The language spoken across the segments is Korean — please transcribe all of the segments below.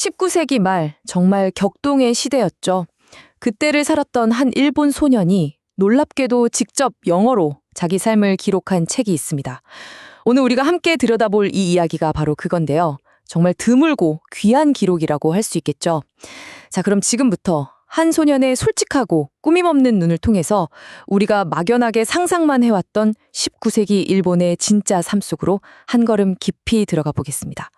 19세기 말 정말 격동의 시대였죠. 그때를 살았던 한 일본 소년이 놀랍게도 직접 영어로 자기 삶을 기록한 책이 있습니다. 오늘 우리가 함께 들여다볼 이 이야기가 바로 그건데요. 정말 드물고 귀한 기록이라고 할 수 있겠죠. 자, 그럼 지금부터 한 소년의 솔직하고 꾸밈없는 눈을 통해서 우리가 막연하게 상상만 해왔던 19세기 일본의 진짜 삶 속으로 한 걸음 깊이 들어가 보겠습니다.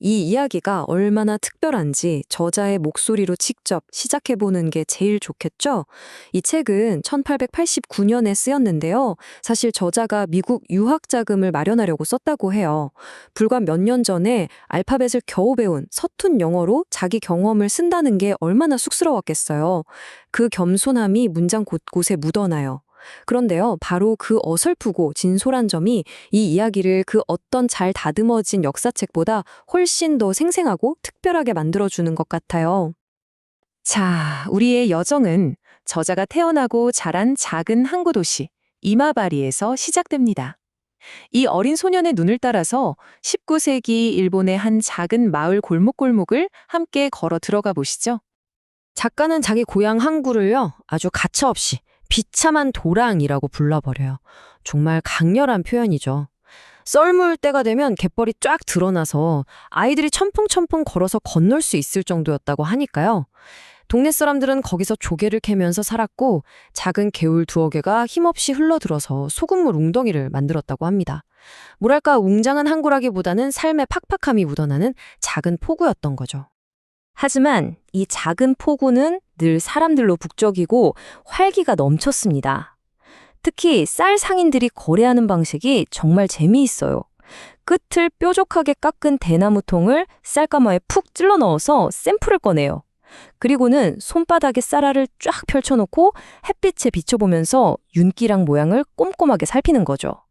이 이야기가 얼마나 특별한지 저자의 목소리로 직접 시작해보는 게 제일 좋겠죠? 이 책은 1889년에 쓰였는데요. 사실 저자가 미국 유학 자금을 마련하려고 썼다고 해요. 불과 몇 년 전에 알파벳을 겨우 배운 서툰 영어로 자기 경험을 쓴다는 게 얼마나 쑥스러웠겠어요. 그 겸손함이 문장 곳곳에 묻어나요. 그런데요, 바로 그 어설프고 진솔한 점이 이 이야기를 그 어떤 잘 다듬어진 역사책보다 훨씬 더 생생하고 특별하게 만들어주는 것 같아요. 자, 우리의 여정은 저자가 태어나고 자란 작은 항구 도시 이마바리에서 시작됩니다. 이 어린 소년의 눈을 따라서 19세기 일본의 한 작은 마을 골목골목을 함께 걸어 들어가 보시죠. 작가는 자기 고향 항구를요, 아주 가차없이 비참한 도랑이라고 불러버려요. 정말 강렬한 표현이죠. 썰물 때가 되면 갯벌이 쫙 드러나서 아이들이 천풍천풍 걸어서 건널 수 있을 정도였다고 하니까요. 동네 사람들은 거기서 조개를 캐면서 살았고 작은 개울 두어 개가 힘없이 흘러들어서 소금물 웅덩이를 만들었다고 합니다. 뭐랄까 웅장한 항구라기보다는 삶의 팍팍함이 묻어나는 작은 포구였던 거죠. 하지만 이 작은 포구는 늘 사람들로 북적이고 활기가 넘쳤습니다. 특히 쌀 상인들이 거래하는 방식이 정말 재미있어요. 끝을 뾰족하게 깎은 대나무통을 쌀가마에 푹 찔러 넣어서 샘플을 꺼내요. 그리고는 손바닥에 쌀알을 쫙 펼쳐놓고 햇빛에 비춰보면서 윤기랑 모양을 꼼꼼하게 살피는 거죠.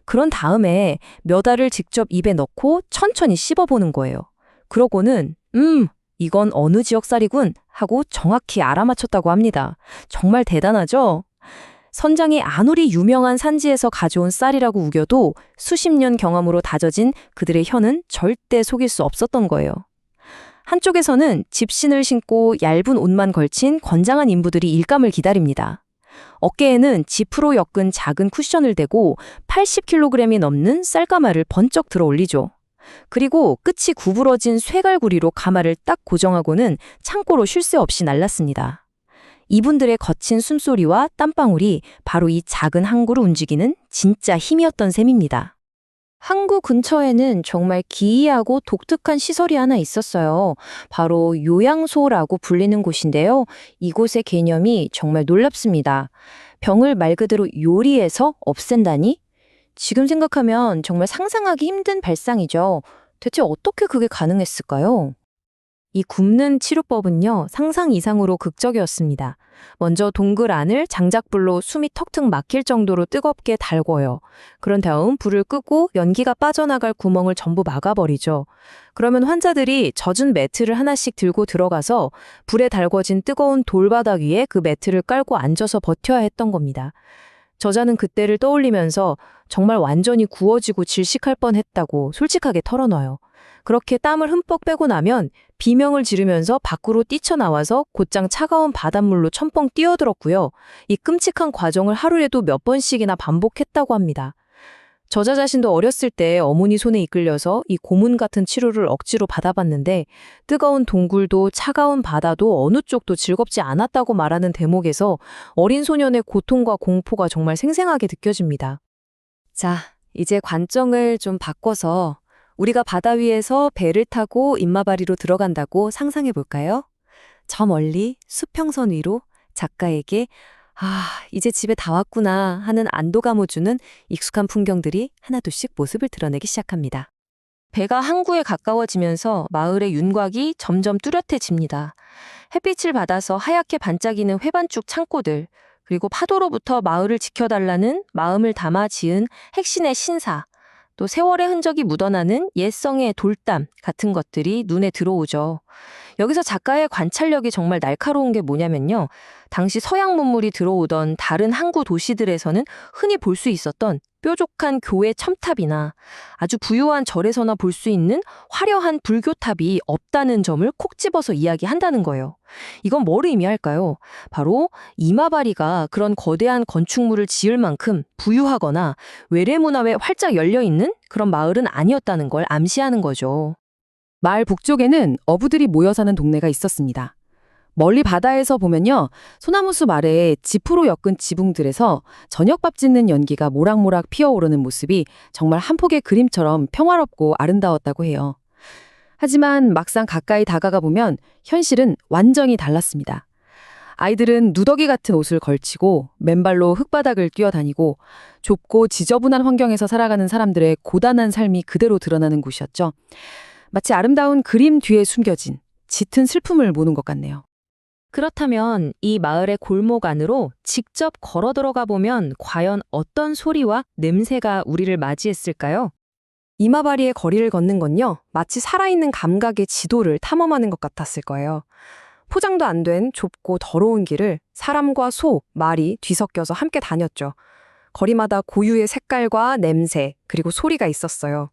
그런 다음에 몇 알을 직접 입에 넣고 천천히 씹어보는 거예요. 그러고는 이건 어느 지역 쌀이군 하고 정확히 알아맞혔다고 합니다. 정말 대단하죠? 선장이 아무리 유명한 산지에서 가져온 쌀이라고 우겨도 수십 년 경험으로 다져진 그들의 혀는 절대 속일 수 없었던 거예요. 한쪽에서는 집신을 신고 얇은 옷만 걸친 건장한 인부들이 일감을 기다립니다. 어깨에는 지프로 엮은 작은 쿠션을 대고 80kg이 넘는 쌀가마를 번쩍 들어 올리죠. 그리고 끝이 구부러진 쇠갈구리로 가마를 딱 고정하고는 창고로 쉴 새 없이 날랐습니다. 이분들의 거친 숨소리와 땀방울이 바로 이 작은 항구를 움직이는 진짜 힘이었던 셈입니다. 항구 근처에는 정말 기이하고 독특한 시설이 하나 있었어요. 바로 요양소라고 불리는 곳인데요. 이곳의 개념이 정말 놀랍습니다. 병을 말 그대로 요리해서 없앤다니? 지금 생각하면 정말 상상하기 힘든 발상이죠. 대체 어떻게 그게 가능했을까요? 이 굽는 치료법은요, 상상 이상으로 극적이었습니다. 먼저 동글 안을 장작불로 숨이 턱턱 막힐 정도로 뜨겁게 달궈요. 그런 다음 불을 끄고 연기가 빠져나갈 구멍을 전부 막아버리죠. 그러면 환자들이 젖은 매트를 하나씩 들고 들어가서 불에 달궈진 뜨거운 돌바닥 위에 그 매트를 깔고 앉아서 버텨야 했던 겁니다. 저자는 그때를 떠올리면서 정말 완전히 구워지고 질식할 뻔했다고 솔직하게 털어놔요. 그렇게 땀을 흠뻑 빼고 나면 비명을 지르면서 밖으로 뛰쳐나와서 곧장 차가운 바닷물로 첨벙 뛰어들었고요. 이 끔찍한 과정을 하루에도 몇 번씩이나 반복했다고 합니다. 저자 자신도 어렸을 때 어머니 손에 이끌려서 이 고문 같은 치료를 억지로 받아봤는데 뜨거운 동굴도 차가운 바다도 어느 쪽도 즐겁지 않았다고 말하는 대목에서 어린 소년의 고통과 공포가 정말 생생하게 느껴집니다. 자, 이제 관점을 좀 바꿔서 우리가 바다 위에서 배를 타고 임마바리로 들어간다고 상상해 볼까요? 저 멀리 수평선 위로 작가에게 이제 집에 다 왔구나 하는 안도감을 주는 익숙한 풍경들이 하나둘씩 모습을 드러내기 시작합니다. 배가 항구에 가까워지면서 마을의 윤곽이 점점 뚜렷해집니다. 햇빛을 받아서 하얗게 반짝이는 회반죽 창고들, 그리고 파도로부터 마을을 지켜달라는 마음을 담아 지은 핵신의 신사, 또 세월의 흔적이 묻어나는 옛성의 돌담 같은 것들이 눈에 들어오죠. 여기서 작가의 관찰력이 정말 날카로운 게 뭐냐면요. 당시 서양 문물이 들어오던 다른 항구 도시들에서는 흔히 볼 수 있었던 뾰족한 교회 첨탑이나 아주 부유한 절에서나 볼 수 있는 화려한 불교탑이 없다는 점을 콕 집어서 이야기한다는 거예요. 이건 뭘 의미할까요? 바로 이마바리가 그런 거대한 건축물을 지을 만큼 부유하거나 외래문화에 활짝 열려있는 그런 마을은 아니었다는 걸 암시하는 거죠. 마을 북쪽에는 어부들이 모여 사는 동네가 있었습니다. 멀리 바다에서 보면요, 소나무숲 아래에 지프로 엮은 지붕들에서 저녁밥 짓는 연기가 모락모락 피어오르는 모습이 정말 한 폭의 그림처럼 평화롭고 아름다웠다고 해요. 하지만 막상 가까이 다가가 보면 현실은 완전히 달랐습니다. 아이들은 누더기 같은 옷을 걸치고 맨발로 흙바닥을 뛰어다니고 좁고 지저분한 환경에서 살아가는 사람들의 고단한 삶이 그대로 드러나는 곳이었죠. 마치 아름다운 그림 뒤에 숨겨진 짙은 슬픔을 모는 것 같네요. 그렇다면 이 마을의 골목 안으로 직접 걸어 들어가 보면 과연 어떤 소리와 냄새가 우리를 맞이했을까요? 이마바리의 거리를 걷는 건요, 마치 살아있는 감각의 지도를 탐험하는 것 같았을 거예요. 포장도 안 된 좁고 더러운 길을 사람과 소, 말이 뒤섞여서 함께 다녔죠. 거리마다 고유의 색깔과 냄새, 그리고 소리가 있었어요.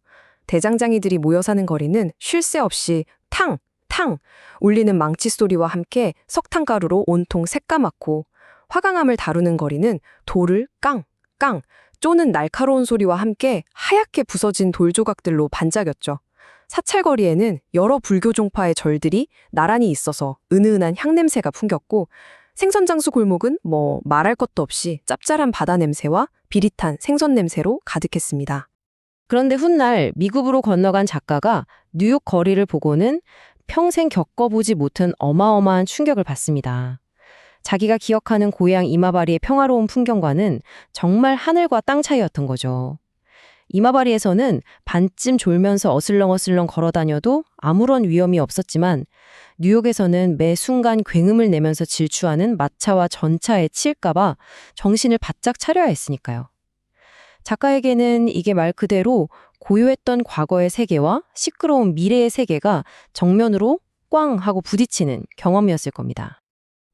대장장이들이 모여 사는 거리는 쉴 새 없이 탕! 탕! 울리는 망치 소리와 함께 석탄가루로 온통 새까맣고, 화강암을 다루는 거리는 돌을 깡! 깡! 쪼는 날카로운 소리와 함께 하얗게 부서진 돌 조각들로 반짝였죠. 사찰거리에는 여러 불교 종파의 절들이 나란히 있어서 은은한 향냄새가 풍겼고, 생선장수 골목은 말할 것도 없이 짭짤한 바다 냄새와 비릿한 생선 냄새로 가득했습니다. 그런데 훗날 미국으로 건너간 작가가 뉴욕 거리를 보고는 평생 겪어보지 못한 어마어마한 충격을 받습니다. 자기가 기억하는 고향 이마바리의 평화로운 풍경과는 정말 하늘과 땅 차이였던 거죠. 이마바리에서는 반쯤 졸면서 어슬렁어슬렁 걸어다녀도 아무런 위험이 없었지만 뉴욕에서는 매 순간 굉음을 내면서 질주하는 마차와 전차에 치일까봐 정신을 바짝 차려야 했으니까요. 작가에게는 이게 말 그대로 고요했던 과거의 세계와 시끄러운 미래의 세계가 정면으로 꽝 하고 부딪히는 경험이었을 겁니다.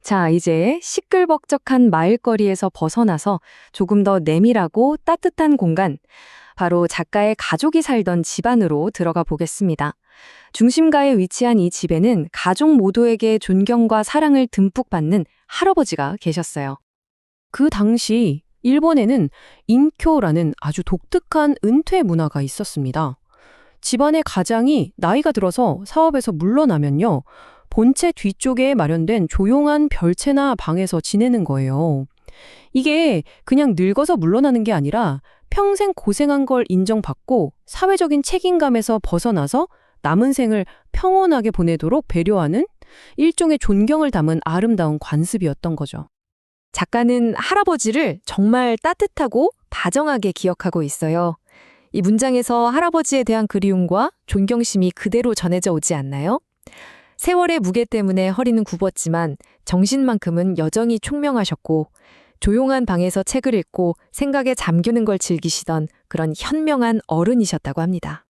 자, 이제 시끌벅적한 마을거리에서 벗어나서 조금 더 내밀하고 따뜻한 공간, 바로 작가의 가족이 살던 집 안으로 들어가 보겠습니다. 중심가에 위치한 이 집에는 가족 모두에게 존경과 사랑을 듬뿍 받는 할아버지가 계셨어요. 그 당시 일본에는 인쿄라는 아주 독특한 은퇴 문화가 있었습니다. 집안의 가장이 나이가 들어서 사업에서 물러나면요, 본체 뒤쪽에 마련된 조용한 별채나 방에서 지내는 거예요. 이게 그냥 늙어서 물러나는 게 아니라 평생 고생한 걸 인정받고 사회적인 책임감에서 벗어나서 남은 생을 평온하게 보내도록 배려하는 일종의 존경을 담은 아름다운 관습이었던 거죠. 작가는 할아버지를 정말 따뜻하고 다정하게 기억하고 있어요. 이 문장에서 할아버지에 대한 그리움과 존경심이 그대로 전해져 오지 않나요? 세월의 무게 때문에 허리는 굽었지만 정신만큼은 여전히 총명하셨고, 조용한 방에서 책을 읽고 생각에 잠기는 걸 즐기시던 그런 현명한 어른이셨다고 합니다.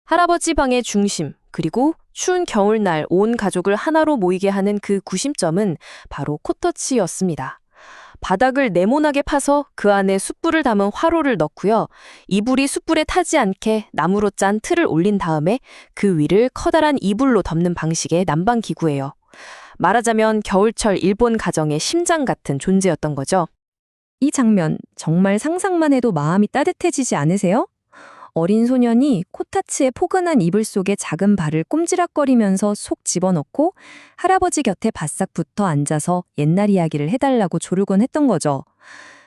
할아버지 방의 중심, 그리고 추운 겨울날 온 가족을 하나로 모이게 하는 그 구심점은 바로 코터치였습니다. 바닥을 네모나게 파서 그 안에 숯불을 담은 화로를 넣고요. 이불이 숯불에 타지 않게 나무로 짠 틀을 올린 다음에 그 위를 커다란 이불로 덮는 방식의 난방기구예요. 말하자면 겨울철 일본 가정의 심장 같은 존재였던 거죠. 이 장면 정말 상상만 해도 마음이 따뜻해지지 않으세요? 어린 소년이 코타츠의 포근한 이불 속에 작은 발을 꼼지락거리면서 속 집어넣고 할아버지 곁에 바싹 붙어 앉아서 옛날 이야기를 해달라고 조르곤 했던 거죠.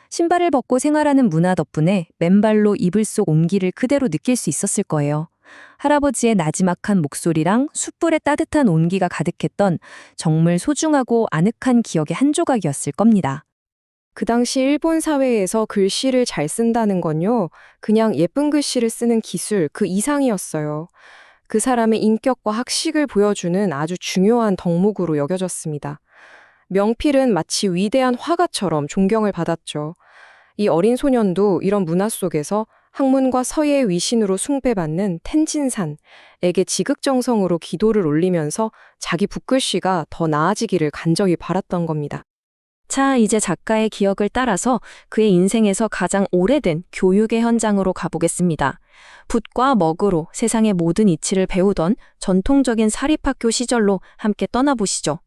신발을 벗고 생활하는 문화 덕분에 맨발로 이불 속 온기를 그대로 느낄 수 있었을 거예요. 할아버지의 나지막한 목소리랑 숯불의 따뜻한 온기가 가득했던 정말 소중하고 아늑한 기억의 한 조각이었을 겁니다. 그 당시 일본 사회에서 글씨를 잘 쓴다는 건요, 그냥 예쁜 글씨를 쓰는 기술 그 이상이었어요. 그 사람의 인격과 학식을 보여주는 아주 중요한 덕목으로 여겨졌습니다. 명필은 마치 위대한 화가처럼 존경을 받았죠. 이 어린 소년도 이런 문화 속에서 학문과 서예의 위신으로 숭배받는 텐진산에게 지극정성으로 기도를 올리면서 자기 붓글씨가 더 나아지기를 간절히 바랐던 겁니다. 자, 이제 작가의 기억을 따라서 그의 인생에서 가장 오래된 교육의 현장으로 가보겠습니다. 붓과 먹으로 세상의 모든 이치를 배우던 전통적인 사립학교 시절로 함께 떠나보시죠.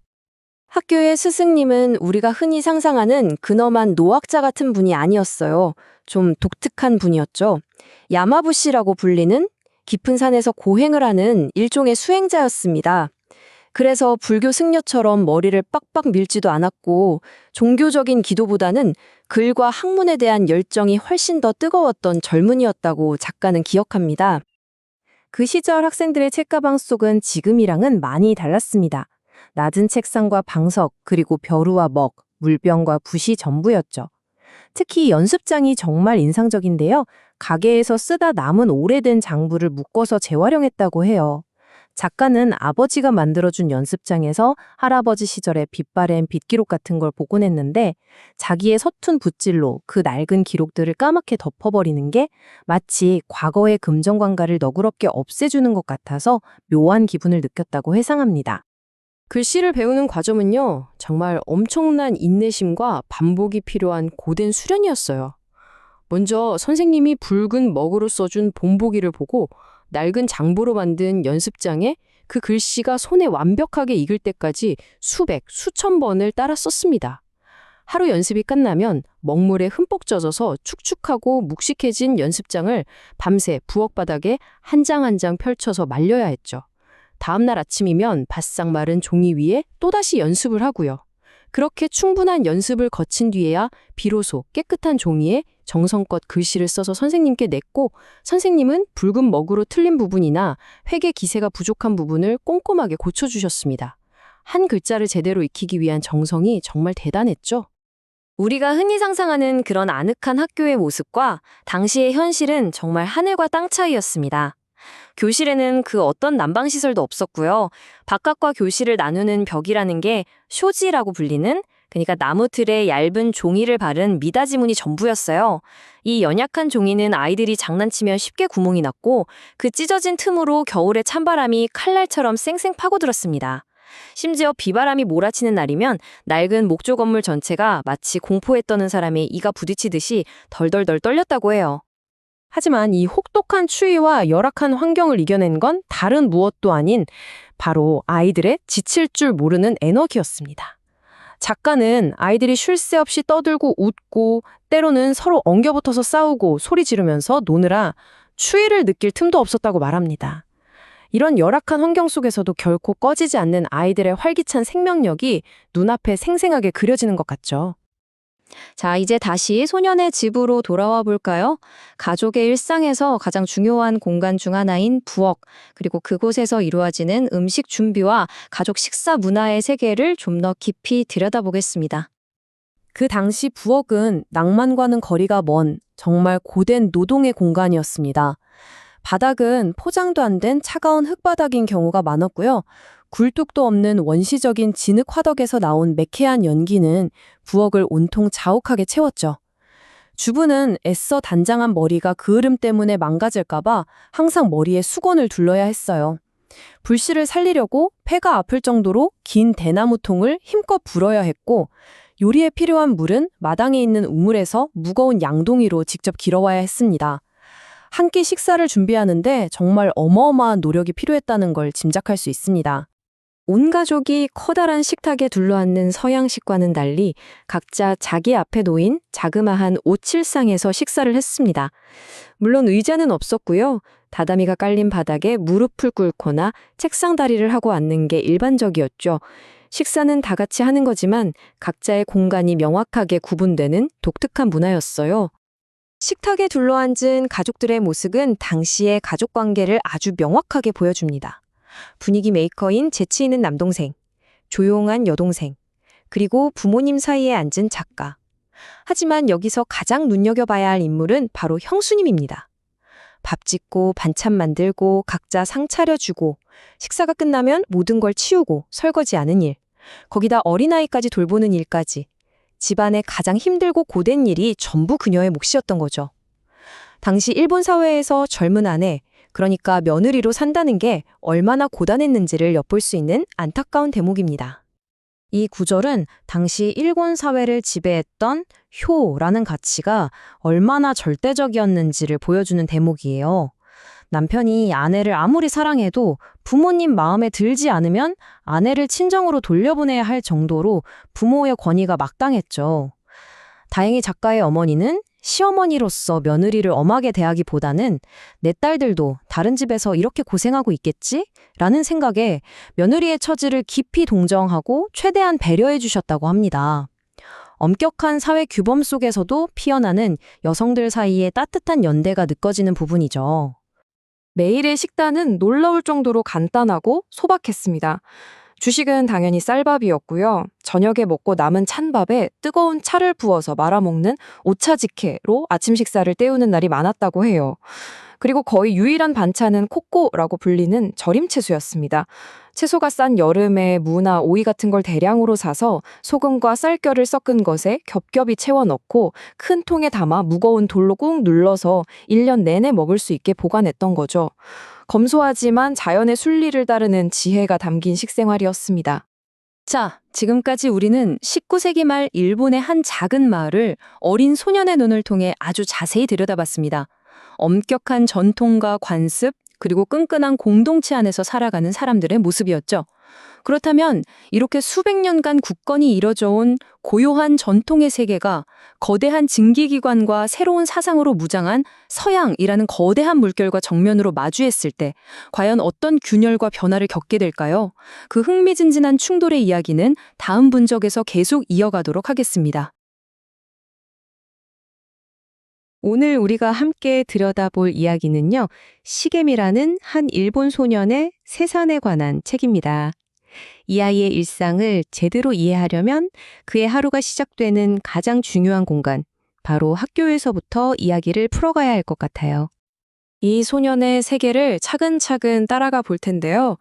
학교의 스승님은 우리가 흔히 상상하는 근엄한 노학자 같은 분이 아니었어요. 좀 독특한 분이었죠. 야마부시라고 불리는 깊은 산에서 고행을 하는 일종의 수행자였습니다. 그래서 불교 승려처럼 머리를 빡빡 밀지도 않았고 종교적인 기도보다는 글과 학문에 대한 열정이 훨씬 더 뜨거웠던 젊은이였다고 작가는 기억합니다. 그 시절 학생들의 책가방 속은 지금이랑은 많이 달랐습니다. 낮은 책상과 방석, 그리고 벼루와 먹, 물병과 붓이 전부였죠. 특히 연습장이 정말 인상적인데요. 가게에서 쓰다 남은 오래된 장부를 묶어서 재활용했다고 해요. 작가는 아버지가 만들어준 연습장에서 할아버지 시절의 빛바랜 빗기록 같은 걸 보곤 했는데 자기의 서툰 붓질로 그 낡은 기록들을 까맣게 덮어버리는 게 마치 과거의 금정관가를 너그럽게 없애주는 것 같아서 묘한 기분을 느꼈다고 회상합니다. 글씨를 배우는 과정은요, 정말 엄청난 인내심과 반복이 필요한 고된 수련이었어요. 먼저 선생님이 붉은 먹으로 써준 본보기를 보고 낡은 장보로 만든 연습장에 그 글씨가 손에 완벽하게 익을 때까지 수백, 수천 번을 따라 썼습니다. 하루 연습이 끝나면 먹물에 흠뻑 젖어서 축축하고 묵직해진 연습장을 밤새 부엌 바닥에 한 장 한 장 펼쳐서 말려야 했죠. 다음 날 아침이면 바싹 마른 종이 위에 또다시 연습을 하고요. 그렇게 충분한 연습을 거친 뒤에야 비로소 깨끗한 종이에 정성껏 글씨를 써서 선생님께 냈고 선생님은 붉은 먹으로 틀린 부분이나 획의 기세가 부족한 부분을 꼼꼼하게 고쳐주셨습니다. 한 글자를 제대로 익히기 위한 정성이 정말 대단했죠. 우리가 흔히 상상하는 그런 아늑한 학교의 모습과 당시의 현실은 정말 하늘과 땅 차이였습니다. 교실에는 그 어떤 난방시설도 없었고요. 바깥과 교실을 나누는 벽이라는 게 쇼지라고 불리는, 그러니까 나무 틀에 얇은 종이를 바른 미닫이문이 전부였어요. 이 연약한 종이는 아이들이 장난치면 쉽게 구멍이 났고 그 찢어진 틈으로 겨울에 찬바람이 칼날처럼 쌩쌩 파고들었습니다. 심지어 비바람이 몰아치는 날이면 낡은 목조 건물 전체가 마치 공포에 떠는 사람의 이가 부딪히듯이 덜덜덜 떨렸다고 해요. 하지만 이 혹독한 추위와 열악한 환경을 이겨낸 건 다른 무엇도 아닌 바로 아이들의 지칠 줄 모르는 에너지였습니다. 작가는 아이들이 쉴 새 없이 떠들고 웃고 때로는 서로 엉겨붙어서 싸우고 소리 지르면서 노느라 추위를 느낄 틈도 없었다고 말합니다. 이런 열악한 환경 속에서도 결코 꺼지지 않는 아이들의 활기찬 생명력이 눈앞에 생생하게 그려지는 것 같죠. 자, 이제 다시 소년의 집으로 돌아와 볼까요? 가족의 일상에서 가장 중요한 공간 중 하나인 부엌, 그리고 그곳에서 이루어지는 음식 준비와 가족 식사 문화의 세계를 좀 더 깊이 들여다보겠습니다. 그 당시 부엌은 낭만과는 거리가 먼 정말 고된 노동의 공간이었습니다. 바닥은 포장도 안 된 차가운 흙바닥인 경우가 많았고요. 굴뚝도 없는 원시적인 진흙 화덕에서 나온 매캐한 연기는 부엌을 온통 자욱하게 채웠죠. 주부는 애써 단장한 머리가 그을음 때문에 망가질까봐 항상 머리에 수건을 둘러야 했어요. 불씨를 살리려고 폐가 아플 정도로 긴 대나무 통을 힘껏 불어야 했고 요리에 필요한 물은 마당에 있는 우물에서 무거운 양동이로 직접 길어와야 했습니다. 한 끼 식사를 준비하는데 정말 어마어마한 노력이 필요했다는 걸 짐작할 수 있습니다. 온 가족이 커다란 식탁에 둘러앉는 서양식과는 달리 각자 자기 앞에 놓인 자그마한 오칠상에서 식사를 했습니다. 물론 의자는 없었고요. 다다미가 깔린 바닥에 무릎을 꿇거나 책상 다리를 하고 앉는 게 일반적이었죠. 식사는 다 같이 하는 거지만 각자의 공간이 명확하게 구분되는 독특한 문화였어요. 식탁에 둘러앉은 가족들의 모습은 당시의 가족 관계를 아주 명확하게 보여줍니다. 분위기 메이커인 재치 있는 남동생, 조용한 여동생, 그리고 부모님 사이에 앉은 작가. 하지만 여기서 가장 눈여겨봐야 할 인물은 바로 형수님입니다. 밥 짓고 반찬 만들고 각자 상 차려주고 식사가 끝나면 모든 걸 치우고 설거지하는 일, 거기다 어린아이까지 돌보는 일까지. 집안의 가장 힘들고 고된 일이 전부 그녀의 몫이었던 거죠. 당시 일본 사회에서 젊은 아내, 그러니까 며느리로 산다는 게 얼마나 고단했는지를 엿볼 수 있는 안타까운 대목입니다. 이 구절은 당시 일본 사회를 지배했던 효라는 가치가 얼마나 절대적이었는지를 보여주는 대목이에요. 남편이 아내를 아무리 사랑해도 부모님 마음에 들지 않으면 아내를 친정으로 돌려보내야 할 정도로 부모의 권위가 막강했죠. 다행히 작가의 어머니는 시어머니로서 며느리를 엄하게 대하기보다는 내 딸들도 다른 집에서 이렇게 고생하고 있겠지? 라는 생각에 며느리의 처지를 깊이 동정하고 최대한 배려해 주셨다고 합니다. 엄격한 사회 규범 속에서도 피어나는 여성들 사이의 따뜻한 연대가 느껴지는 부분이죠. 매일의 식단은 놀라울 정도로 간단하고 소박했습니다. 주식은 당연히 쌀밥이었고요. 저녁에 먹고 남은 찬밥에 뜨거운 차를 부어서 말아먹는 오차직해로 아침 식사를 때우는 날이 많았다고 해요. 그리고 거의 유일한 반찬은 코꼬라고 불리는 절임 채소였습니다. 채소가 싼 여름에 무나 오이 같은 걸 대량으로 사서 소금과 쌀결을 섞은 것에 겹겹이 채워 넣고 큰 통에 담아 무거운 돌로 꾹 눌러서 1년 내내 먹을 수 있게 보관했던 거죠. 검소하지만 자연의 순리를 따르는 지혜가 담긴 식생활이었습니다. 자, 지금까지 우리는 19세기 말 일본의 한 작은 마을을 어린 소년의 눈을 통해 아주 자세히 들여다봤습니다. 엄격한 전통과 관습, 그리고 끈끈한 공동체 안에서 살아가는 사람들의 모습이었죠. 그렇다면 이렇게 수백 년간 굳건히 이뤄져 온 고요한 전통의 세계가 거대한 증기기관과 새로운 사상으로 무장한 서양이라는 거대한 물결과 정면으로 마주했을 때 과연 어떤 균열과 변화를 겪게 될까요? 그 흥미진진한 충돌의 이야기는 다음 분석에서 계속 이어가도록 하겠습니다. 오늘 우리가 함께 들여다볼 이야기는요, 시겜이라는 한 일본 소년의 세산에 관한 책입니다. 이 아이의 일상을 제대로 이해하려면 그의 하루가 시작되는 가장 중요한 공간, 바로 학교에서부터 이야기를 풀어가야 할 것 같아요. 이 소년의 세계를 차근차근 따라가 볼 텐데요.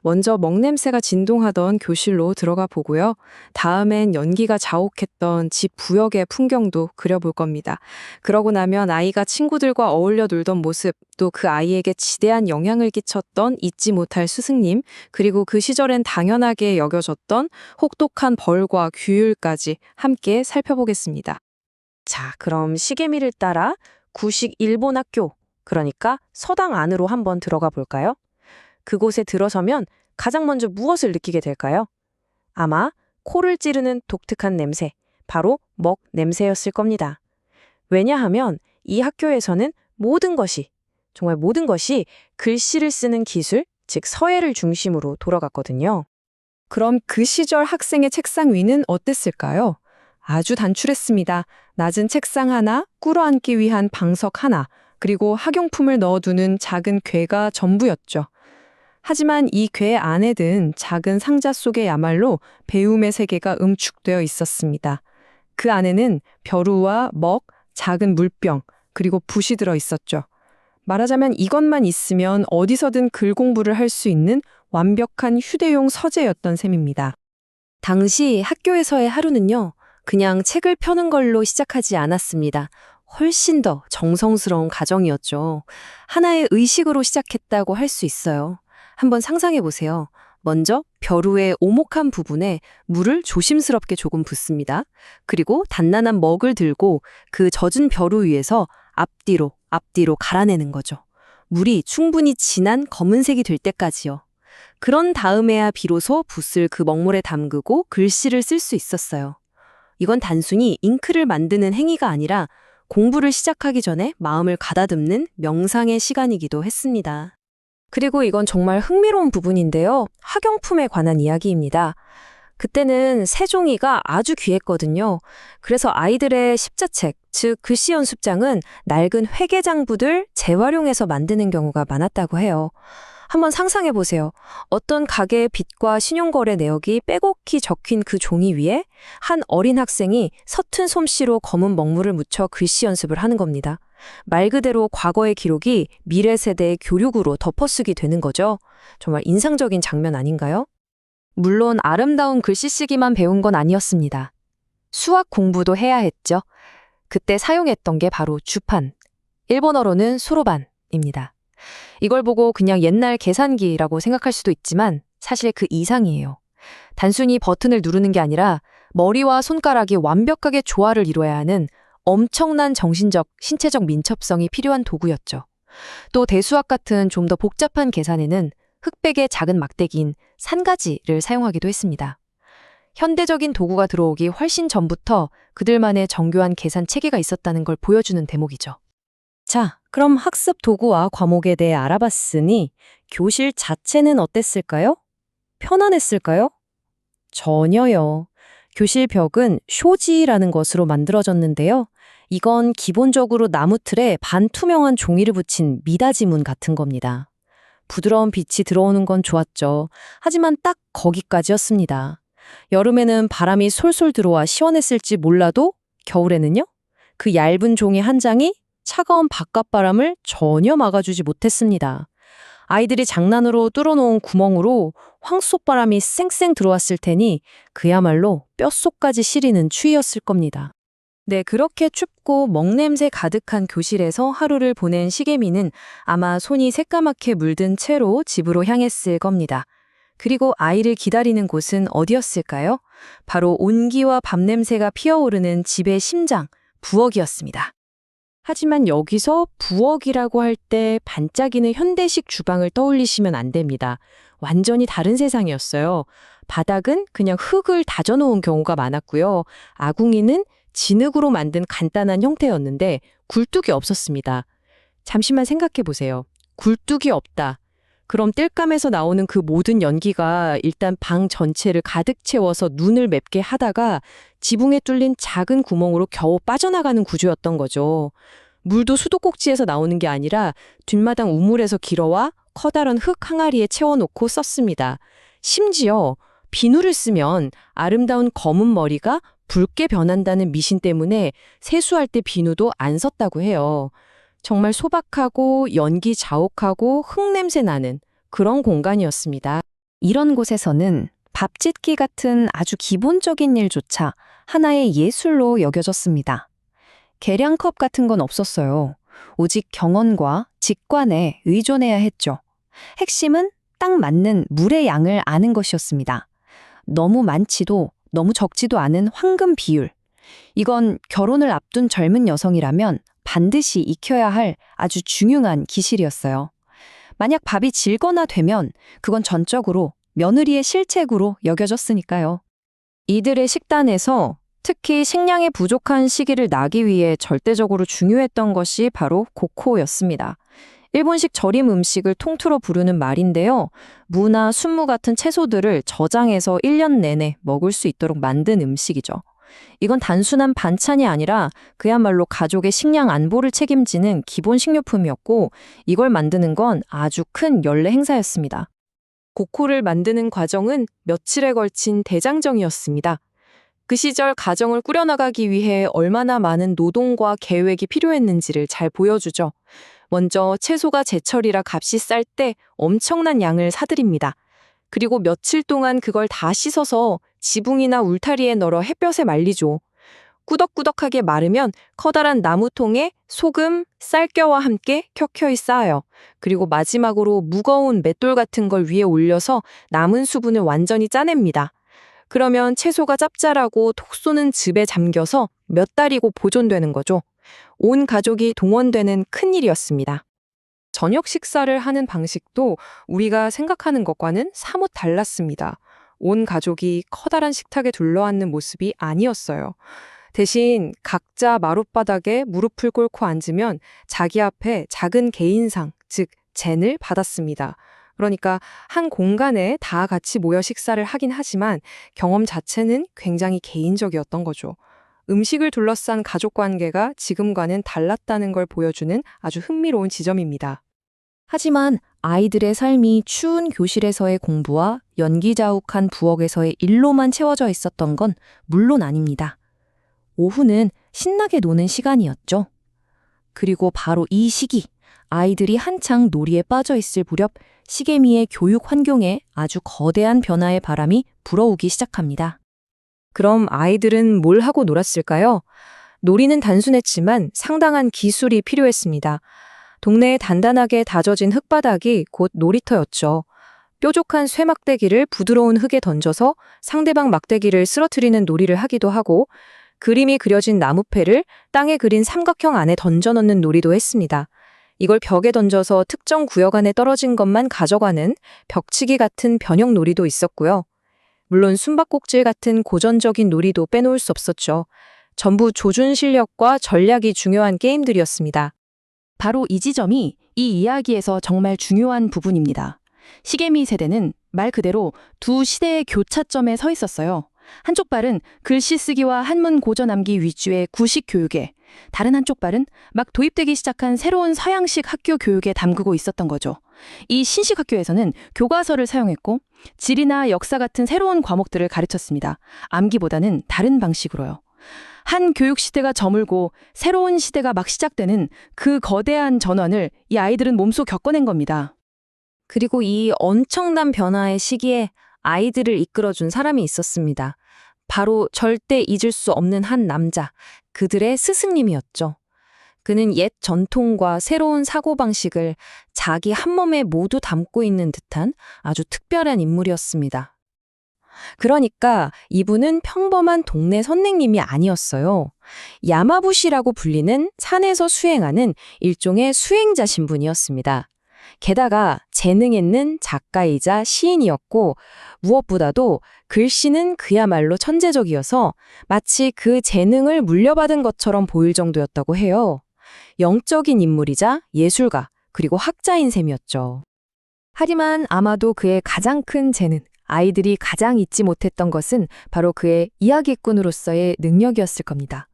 먼저 먹냄새가 진동하던 교실로 들어가 보고요. 다음엔 연기가 자욱했던 집 부엌의 풍경도 그려볼 겁니다. 그러고 나면 아이가 친구들과 어울려 놀던 모습, 또 그 아이에게 지대한 영향을 끼쳤던 잊지 못할 스승님, 그리고 그 시절엔 당연하게 여겨졌던 혹독한 벌과 규율까지 함께 살펴보겠습니다. 자, 그럼 시계미를 따라 구식 일본 학교, 그러니까 서당 안으로 한번 들어가 볼까요? 그곳에 들어서면 가장 먼저 무엇을 느끼게 될까요? 아마 코를 찌르는 독특한 냄새, 바로 먹 냄새였을 겁니다. 왜냐하면 이 학교에서는 모든 것이, 정말 모든 것이 글씨를 쓰는 기술, 즉 서예를 중심으로 돌아갔거든요. 그럼 그 시절 학생의 책상 위는 어땠을까요? 아주 단출했습니다. 낮은 책상 하나, 꿇어앉기 위한 방석 하나, 그리고 학용품을 넣어두는 작은 궤가 전부였죠. 하지만 이 궤 안에 든 작은 상자 속에야말로 배움의 세계가 응축되어 있었습니다. 그 안에는 벼루와 먹, 작은 물병, 그리고 붓이 들어 있었죠. 말하자면 이것만 있으면 어디서든 글 공부를 할 수 있는 완벽한 휴대용 서재였던 셈입니다. 당시 학교에서의 하루는요, 그냥 책을 펴는 걸로 시작하지 않았습니다. 훨씬 더 정성스러운 과정이었죠. 하나의 의식으로 시작했다고 할 수 있어요. 한번 상상해 보세요. 먼저 벼루의 오목한 부분에 물을 조심스럽게 조금 붓습니다. 그리고 단단한 먹을 들고 그 젖은 벼루 위에서 앞뒤로 갈아내는 거죠. 물이 충분히 진한 검은색이 될 때까지요. 그런 다음에야 비로소 붓을 그 먹물에 담그고 글씨를 쓸 수 있었어요. 이건 단순히 잉크를 만드는 행위가 아니라 공부를 시작하기 전에 마음을 가다듬는 명상의 시간이기도 했습니다. 그리고 이건 정말 흥미로운 부분인데요. 학용품에 관한 이야기입니다. 그때는 세종이가 아주 귀했거든요. 그래서 아이들의 십자책, 즉 글씨 연습장은 낡은 회계장부들 재활용해서 만드는 경우가 많았다고 해요. 한번 상상해 보세요. 어떤 가게의 빚과 신용거래 내역이 빼곡히 적힌 그 종이 위에 한 어린 학생이 서툰 솜씨로 검은 먹물을 묻혀 글씨 연습을 하는 겁니다. 말 그대로 과거의 기록이 미래 세대의 교육으로 덮어쓰기 되는 거죠. 정말 인상적인 장면 아닌가요? 물론 아름다운 글씨쓰기만 배운 건 아니었습니다. 수학 공부도 해야 했죠. 그때 사용했던 게 바로 주판, 일본어로는 소로반입니다. 이걸 보고 그냥 옛날 계산기라고 생각할 수도 있지만 사실 그 이상이에요. 단순히 버튼을 누르는 게 아니라 머리와 손가락이 완벽하게 조화를 이루어야 하는 엄청난 정신적, 신체적 민첩성이 필요한 도구였죠. 또 대수학 같은 좀 더 복잡한 계산에는 흑백의 작은 막대기인 산가지를 사용하기도 했습니다. 현대적인 도구가 들어오기 훨씬 전부터 그들만의 정교한 계산 체계가 있었다는 걸 보여주는 대목이죠. 자, 그럼 학습 도구와 과목에 대해 알아봤으니 교실 자체는 어땠을까요? 편안했을까요? 전혀요. 교실 벽은 쇼지라는 것으로 만들어졌는데요. 이건 기본적으로 나무 틀에 반투명한 종이를 붙인 미닫이문 같은 겁니다. 부드러운 빛이 들어오는 건 좋았죠. 하지만 딱 거기까지였습니다. 여름에는 바람이 솔솔 들어와 시원했을지 몰라도 겨울에는요? 그 얇은 종이 한 장이 차가운 바깥바람을 전혀 막아주지 못했습니다. 아이들이 장난으로 뚫어놓은 구멍으로 황소바람이 쌩쌩 들어왔을 테니 그야말로 뼛속까지 시리는 추위였을 겁니다. 네, 그렇게 춥고 먹냄새 가득한 교실에서 하루를 보낸 시계미는 아마 손이 새까맣게 물든 채로 집으로 향했을 겁니다. 그리고 아이를 기다리는 곳은 어디였을까요? 바로 온기와 밥냄새가 피어오르는 집의 심장, 부엌이었습니다. 하지만 여기서 부엌이라고 할 때 반짝이는 현대식 주방을 떠올리시면 안 됩니다. 완전히 다른 세상이었어요. 바닥은 그냥 흙을 다져놓은 경우가 많았고요. 아궁이는 진흙으로 만든 간단한 형태였는데 굴뚝이 없었습니다. 잠시만 생각해 보세요. 굴뚝이 없다. 그럼 땔감에서 나오는 그 모든 연기가 일단 방 전체를 가득 채워서 눈을 맵게 하다가 지붕에 뚫린 작은 구멍으로 겨우 빠져나가는 구조였던 거죠. 물도 수도꼭지에서 나오는 게 아니라 뒷마당 우물에서 길어와 커다란 흙 항아리에 채워놓고 썼습니다. 심지어 비누를 쓰면 아름다운 검은 머리가 붉게 변한다는 미신 때문에 세수할 때 비누도 안 썼다고 해요. 정말 소박하고 연기 자욱하고 흙냄새 나는 그런 공간이었습니다. 이런 곳에서는 밥 짓기 같은 아주 기본적인 일조차 하나의 예술로 여겨졌습니다. 계량컵 같은 건 없었어요. 오직 경험과 직관에 의존해야 했죠. 핵심은 딱 맞는 물의 양을 아는 것이었습니다. 너무 많지도 너무 적지도 않은 황금 비율. 이건 결혼을 앞둔 젊은 여성이라면 반드시 익혀야 할 아주 중요한 기술이었어요. 만약 밥이 질거나 되면 그건 전적으로 며느리의 실책으로 여겨졌으니까요. 이들의 식단에서 특히 식량이 부족한 시기를 나기 위해 절대적으로 중요했던 것이 바로 고코였습니다. 일본식 절임 음식을 통틀어 부르는 말인데요. 무나 순무 같은 채소들을 저장해서 1년 내내 먹을 수 있도록 만든 음식이죠. 이건 단순한 반찬이 아니라 그야말로 가족의 식량 안보를 책임지는 기본 식료품이었고 이걸 만드는 건 아주 큰 연례 행사였습니다. 고코를 만드는 과정은 며칠에 걸친 대장정이었습니다. 그 시절 가정을 꾸려나가기 위해 얼마나 많은 노동과 계획이 필요했는지를 잘 보여주죠. 먼저 채소가 제철이라 값이 쌀 때 엄청난 양을 사들입니다. 그리고 며칠 동안 그걸 다 씻어서 지붕이나 울타리에 널어 햇볕에 말리죠. 꾸덕꾸덕하게 마르면 커다란 나무통에 소금, 쌀겨와 함께 켜켜이 쌓아요. 그리고 마지막으로 무거운 맷돌 같은 걸 위에 올려서 남은 수분을 완전히 짜냅니다. 그러면 채소가 짭짤하고 톡 쏘는 즙에 잠겨서 몇 달이고 보존되는 거죠. 온 가족이 동원되는 큰일이었습니다. 저녁 식사를 하는 방식도 우리가 생각하는 것과는 사뭇 달랐습니다. 온 가족이 커다란 식탁에 둘러앉는 모습이 아니었어요. 대신 각자 마룻바닥에 무릎을 꿇고 앉으면 자기 앞에 작은 개인상, 즉 젠을 받았습니다. 그러니까 한 공간에 다 같이 모여 식사를 하긴 하지만 경험 자체는 굉장히 개인적이었던 거죠. 음식을 둘러싼 가족 관계가 지금과는 달랐다는 걸 보여주는 아주 흥미로운 지점입니다. 하지만 아이들의 삶이 추운 교실에서의 공부와 연기자욱한 부엌에서의 일로만 채워져 있었던 건 물론 아닙니다. 오후는 신나게 노는 시간이었죠. 그리고 바로 이 시기, 아이들이 한창 놀이에 빠져 있을 무렵 시계미의 교육 환경에 아주 거대한 변화의 바람이 불어오기 시작합니다. 그럼 아이들은 뭘 하고 놀았을까요? 놀이는 단순했지만 상당한 기술이 필요했습니다. 동네에 단단하게 다져진 흙바닥이 곧 놀이터였죠. 뾰족한 쇠막대기를 부드러운 흙에 던져서 상대방 막대기를 쓰러뜨리는 놀이를 하기도 하고 그림이 그려진 나무패를 땅에 그린 삼각형 안에 던져 넣는 놀이도 했습니다. 이걸 벽에 던져서 특정 구역 안에 떨어진 것만 가져가는 벽치기 같은 변형 놀이도 있었고요. 물론 숨바꼭질 같은 고전적인 놀이도 빼놓을 수 없었죠. 전부 조준 실력과 전략이 중요한 게임들이었습니다. 바로 이 지점이 이 이야기에서 정말 중요한 부분입니다. 시게미 세대는 말 그대로 두 시대의 교차점에 서 있었어요. 한쪽 발은 글씨 쓰기와 한문 고전 암기 위주의 구식 교육에, 다른 한쪽 발은 막 도입되기 시작한 새로운 서양식 학교 교육에 담그고 있었던 거죠. 이 신식 학교에서는 교과서를 사용했고 지리나 역사 같은 새로운 과목들을 가르쳤습니다. 암기보다는 다른 방식으로요. 한 교육 시대가 저물고 새로운 시대가 막 시작되는 그 거대한 전환을 이 아이들은 몸소 겪어낸 겁니다. 그리고 이 엄청난 변화의 시기에 아이들을 이끌어준 사람이 있었습니다. 바로 절대 잊을 수 없는 한 남자, 그들의 스승님이었죠. 그는 옛 전통과 새로운 사고방식을 자기 한 몸에 모두 담고 있는 듯한 아주 특별한 인물이었습니다. 그러니까 이분은 평범한 동네 선생님이 아니었어요. 야마부시라고 불리는 산에서 수행하는 일종의 수행자 신분이었습니다. 게다가 재능 있는 작가이자 시인이었고 무엇보다도 글씨는 그야말로 천재적이어서 마치 그 재능을 물려받은 것처럼 보일 정도였다고 해요. 영적인 인물이자 예술가 그리고 학자인 셈이었죠. 하지만 아마도 그의 가장 큰 재능, 아이들이 가장 잊지 못했던 것은 바로 그의 이야기꾼으로서의 능력이었을 겁니다.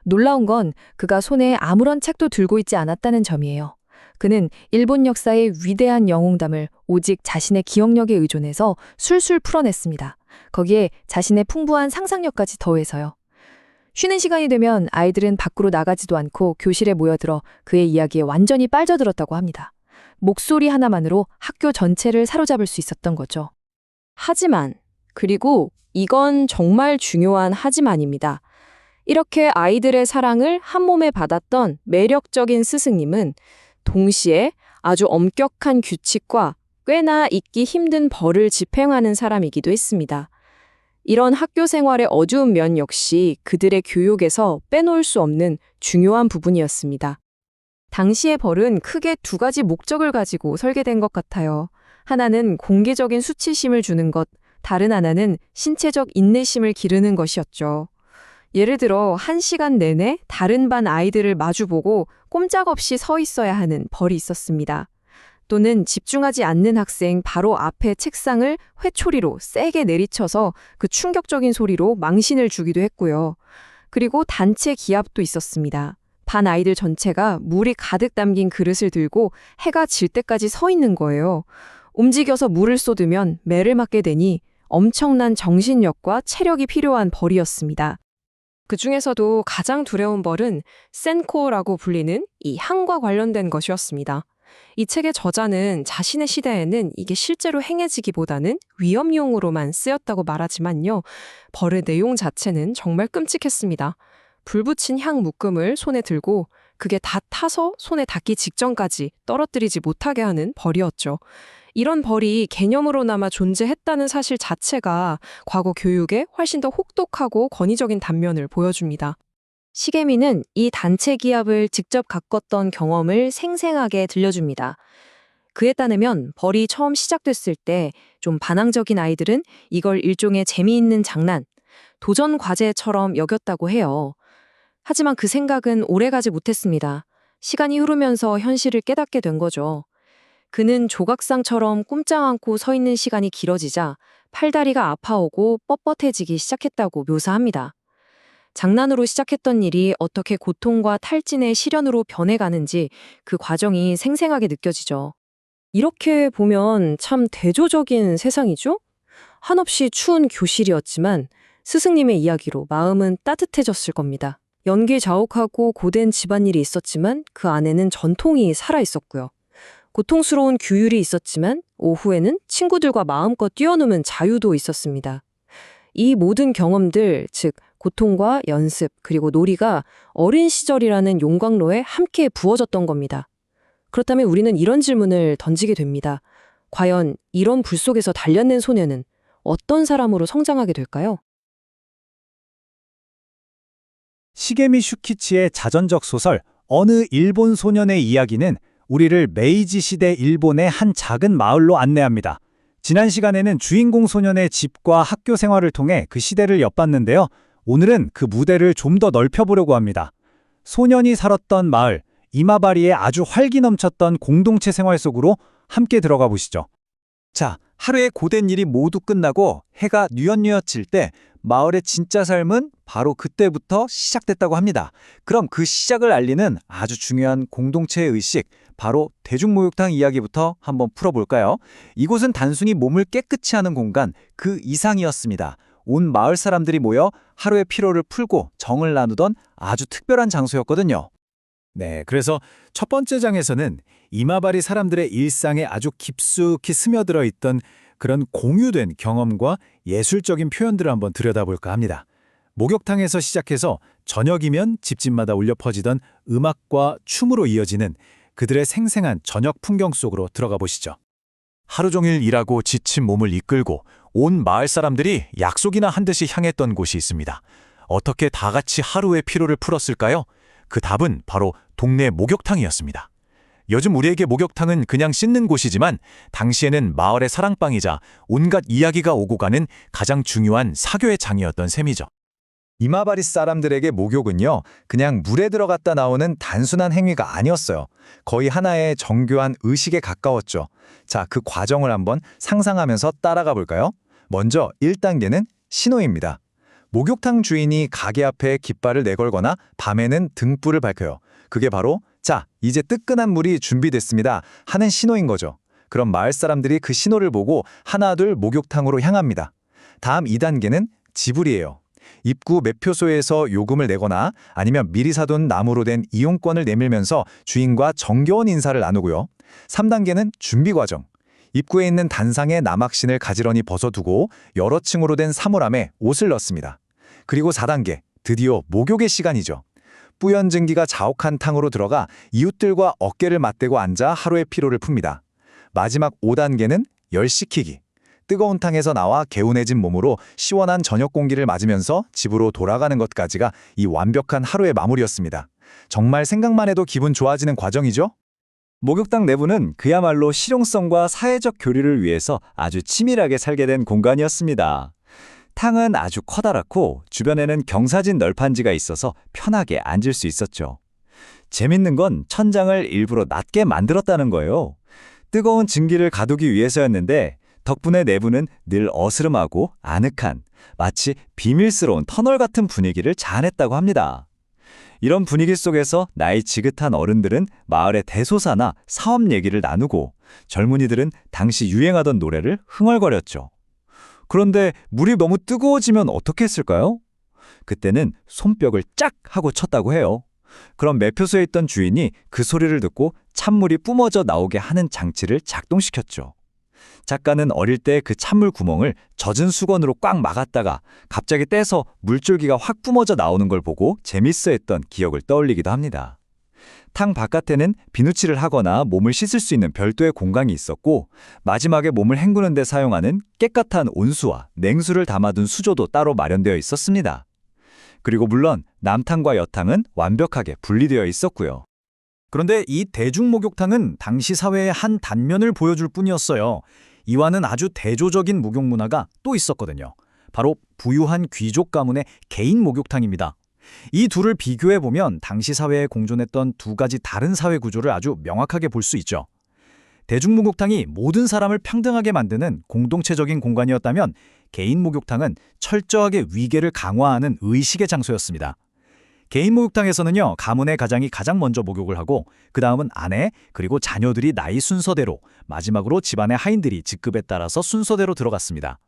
놀라운 건 그가 손에 아무런 책도 들고 있지 않았다는 점이에요. 그는 일본 역사의 위대한 영웅담을 오직 자신의 기억력에 의존해서 술술 풀어냈습니다. 거기에 자신의 풍부한 상상력까지 더해서요. 쉬는 시간이 되면 아이들은 밖으로 나가지도 않고 교실에 모여들어 그의 이야기에 완전히 빠져들었다고 합니다. 목소리 하나만으로 학교 전체를 사로잡을 수 있었던 거죠. 하지만, 그리고 이건 정말 중요한 하지만입니다. 이렇게 아이들의 사랑을 한 몸에 받았던 매력적인 스승님은 동시에 아주 엄격한 규칙과 꽤나 잊기 힘든 벌을 집행하는 사람이기도 했습니다. 이런 학교 생활의 어두운 면 역시 그들의 교육에서 빼놓을 수 없는 중요한 부분이었습니다. 당시의 벌은 크게 두 가지 목적을 가지고 설계된 것 같아요. 하나는 공개적인 수치심을 주는 것, 다른 하나는 신체적 인내심을 기르는 것이었죠. 예를 들어 1시간 내내 다른 반 아이들을 마주보고 꼼짝없이 서 있어야 하는 벌이 있었습니다. 또는 집중하지 않는 학생 바로 앞에 책상을 회초리로 세게 내리쳐서 그 충격적인 소리로 망신을 주기도 했고요. 그리고 단체 기합도 있었습니다. 반 아이들 전체가 물이 가득 담긴 그릇을 들고 해가 질 때까지 서 있는 거예요. 움직여서 물을 쏟으면 매를 맞게 되니 엄청난 정신력과 체력이 필요한 벌이었습니다. 그 중에서도 가장 두려운 벌은 센코라고 불리는 이 향과 관련된 것이었습니다. 이 책의 저자는 자신의 시대에는 이게 실제로 행해지기보다는 위험용으로만 쓰였다고 말하지만요. 벌의 내용 자체는 정말 끔찍했습니다. 불 붙인 향 묶음을 손에 들고 그게 다 타서 손에 닿기 직전까지 떨어뜨리지 못하게 하는 벌이었죠. 이런 벌이 개념으로나마 존재했다는 사실 자체가 과거 교육에 훨씬 더 혹독하고 권위적인 단면을 보여줍니다. 시게미는 이 단체 기합을 직접 겪었던 경험을 생생하게 들려줍니다. 그에 따르면 벌이 처음 시작됐을 때 좀 반항적인 아이들은 이걸 일종의 재미있는 장난, 도전 과제처럼 여겼다고 해요. 하지만 그 생각은 오래가지 못했습니다. 시간이 흐르면서 현실을 깨닫게 된 거죠. 그는 조각상처럼 꼼짝 않고 서 있는 시간이 길어지자 팔다리가 아파오고 뻣뻣해지기 시작했다고 묘사합니다. 장난으로 시작했던 일이 어떻게 고통과 탈진의 시련으로 변해가는지 그 과정이 생생하게 느껴지죠. 이렇게 보면 참 대조적인 세상이죠? 한없이 추운 교실이었지만 스승님의 이야기로 마음은 따뜻해졌을 겁니다. 연기자욱하고 고된 집안일이 있었지만 그 안에는 전통이 살아있었고요. 고통스러운 규율이 있었지만 오후에는 친구들과 마음껏 뛰어노는 자유도 있었습니다. 이 모든 경험들, 즉 고통과 연습 그리고 놀이가 어린 시절이라는 용광로에 함께 부어졌던 겁니다. 그렇다면 우리는 이런 질문을 던지게 됩니다. 과연 이런 불 속에서 단련된 소녀는 어떤 사람으로 성장하게 될까요? 시게미 슈키치의 자전적 소설 어느 일본 소년의 이야기는 우리를 메이지 시대 일본의 한 작은 마을로 안내합니다. 지난 시간에는 주인공 소년의 집과 학교 생활을 통해 그 시대를 엿봤는데요. 오늘은 그 무대를 좀 더 넓혀보려고 합니다. 소년이 살았던 마을, 이마바리의 아주 활기 넘쳤던 공동체 생활 속으로 함께 들어가 보시죠. 자, 하루의 고된 일이 모두 끝나고 해가 뉘엿뉘엿 질 때 마을의 진짜 삶은 바로 그때부터 시작됐다고 합니다. 그럼 그 시작을 알리는 아주 중요한 공동체의 의식, 바로 대중목욕탕 이야기부터 한번 풀어볼까요? 이곳은 단순히 몸을 깨끗이 하는 공간, 그 이상이었습니다. 온 마을 사람들이 모여 하루의 피로를 풀고 정을 나누던 아주 특별한 장소였거든요. 네, 그래서 첫 번째 장에서는 이마바리 사람들의 일상에 아주 깊숙이 스며들어 있던 그런 공유된 경험과 예술적인 표현들을 한번 들여다볼까 합니다. 목욕탕에서 시작해서 저녁이면 집집마다 울려 퍼지던 음악과 춤으로 이어지는 그들의 생생한 저녁 풍경 속으로 들어가 보시죠. 하루 종일 일하고 지친 몸을 이끌고 온 마을 사람들이 약속이나 한 듯이 향했던 곳이 있습니다. 어떻게 다 같이 하루의 피로를 풀었을까요? 그 답은 바로 동네 목욕탕이었습니다. 요즘 우리에게 목욕탕은 그냥 씻는 곳이지만 당시에는 마을의 사랑방이자 온갖 이야기가 오고 가는 가장 중요한 사교의 장이었던 셈이죠. 이마바리 사람들에게 목욕은요, 그냥 물에 들어갔다 나오는 단순한 행위가 아니었어요. 거의 하나의 정교한 의식에 가까웠죠. 자, 그 과정을 한번 상상하면서 따라가 볼까요? 먼저 1단계는 신호입니다. 목욕탕 주인이 가게 앞에 깃발을 내걸거나 밤에는 등불을 밝혀요. 그게 바로 자, 이제 뜨끈한 물이 준비됐습니다 하는 신호인 거죠. 그럼 마을 사람들이 그 신호를 보고 하나둘 목욕탕으로 향합니다. 다음 2단계는 지불이에요. 입구 매표소에서 요금을 내거나 아니면 미리 사둔 나무로 된 이용권을 내밀면서 주인과 정겨운 인사를 나누고요. 3단계는 준비 과정. 입구에 있는 단상에 남학신을 가지런히 벗어두고 여러 층으로 된 사물함에 옷을 넣습니다. 그리고 4단계, 드디어 목욕의 시간이죠. 뿌연 증기가 자욱한 탕으로 들어가 이웃들과 어깨를 맞대고 앉아 하루의 피로를 풉니다. 마지막 5단계는 열 식히기. 뜨거운 탕에서 나와 개운해진 몸으로 시원한 저녁 공기를 맞으면서 집으로 돌아가는 것까지가 이 완벽한 하루의 마무리였습니다. 정말 생각만 해도 기분 좋아지는 과정이죠? 목욕탕 내부는 그야말로 실용성과 사회적 교류를 위해서 아주 치밀하게 설계된 공간이었습니다. 탕은 아주 커다랗고 주변에는 경사진 널판지가 있어서 편하게 앉을 수 있었죠. 재밌는 건 천장을 일부러 낮게 만들었다는 거예요. 뜨거운 증기를 가두기 위해서였는데 덕분에 내부는 늘 어스름하고 아늑한, 마치 비밀스러운 터널 같은 분위기를 자아냈다고 합니다. 이런 분위기 속에서 나이 지긋한 어른들은 마을의 대소사나 사업 얘기를 나누고 젊은이들은 당시 유행하던 노래를 흥얼거렸죠. 그런데 물이 너무 뜨거워지면 어떻게 했을까요? 그때는 손뼉을 짝 하고 쳤다고 해요. 그럼 매표소에 있던 주인이 그 소리를 듣고 찬물이 뿜어져 나오게 하는 장치를 작동시켰죠. 작가는 어릴 때 그 찬물 구멍을 젖은 수건으로 꽉 막았다가 갑자기 떼서 물줄기가 확 뿜어져 나오는 걸 보고 재밌어했던 기억을 떠올리기도 합니다. 탕 바깥에는 비누칠을 하거나 몸을 씻을 수 있는 별도의 공간이 있었고 마지막에 몸을 헹구는 데 사용하는 깨끗한 온수와 냉수를 담아둔 수조도 따로 마련되어 있었습니다. 그리고 물론 남탕과 여탕은 완벽하게 분리되어 있었고요. 그런데 이 대중목욕탕은 당시 사회의 한 단면을 보여줄 뿐이었어요. 이와는 아주 대조적인 목욕 문화가 또 있었거든요. 바로 부유한 귀족 가문의 개인 목욕탕입니다. 이 둘을 비교해보면 당시 사회에 공존했던 두 가지 다른 사회 구조를 아주 명확하게 볼 수 있죠. 대중목욕탕이 모든 사람을 평등하게 만드는 공동체적인 공간이었다면 개인 목욕탕은 철저하게 위계를 강화하는 의식의 장소였습니다. 개인 목욕탕에서는요, 가문의 가장이 가장 먼저 목욕을 하고 그 다음은 아내 그리고 자녀들이 나이 순서대로 마지막으로 집안의 하인들이 직급에 따라서 순서대로 들어갔습니다.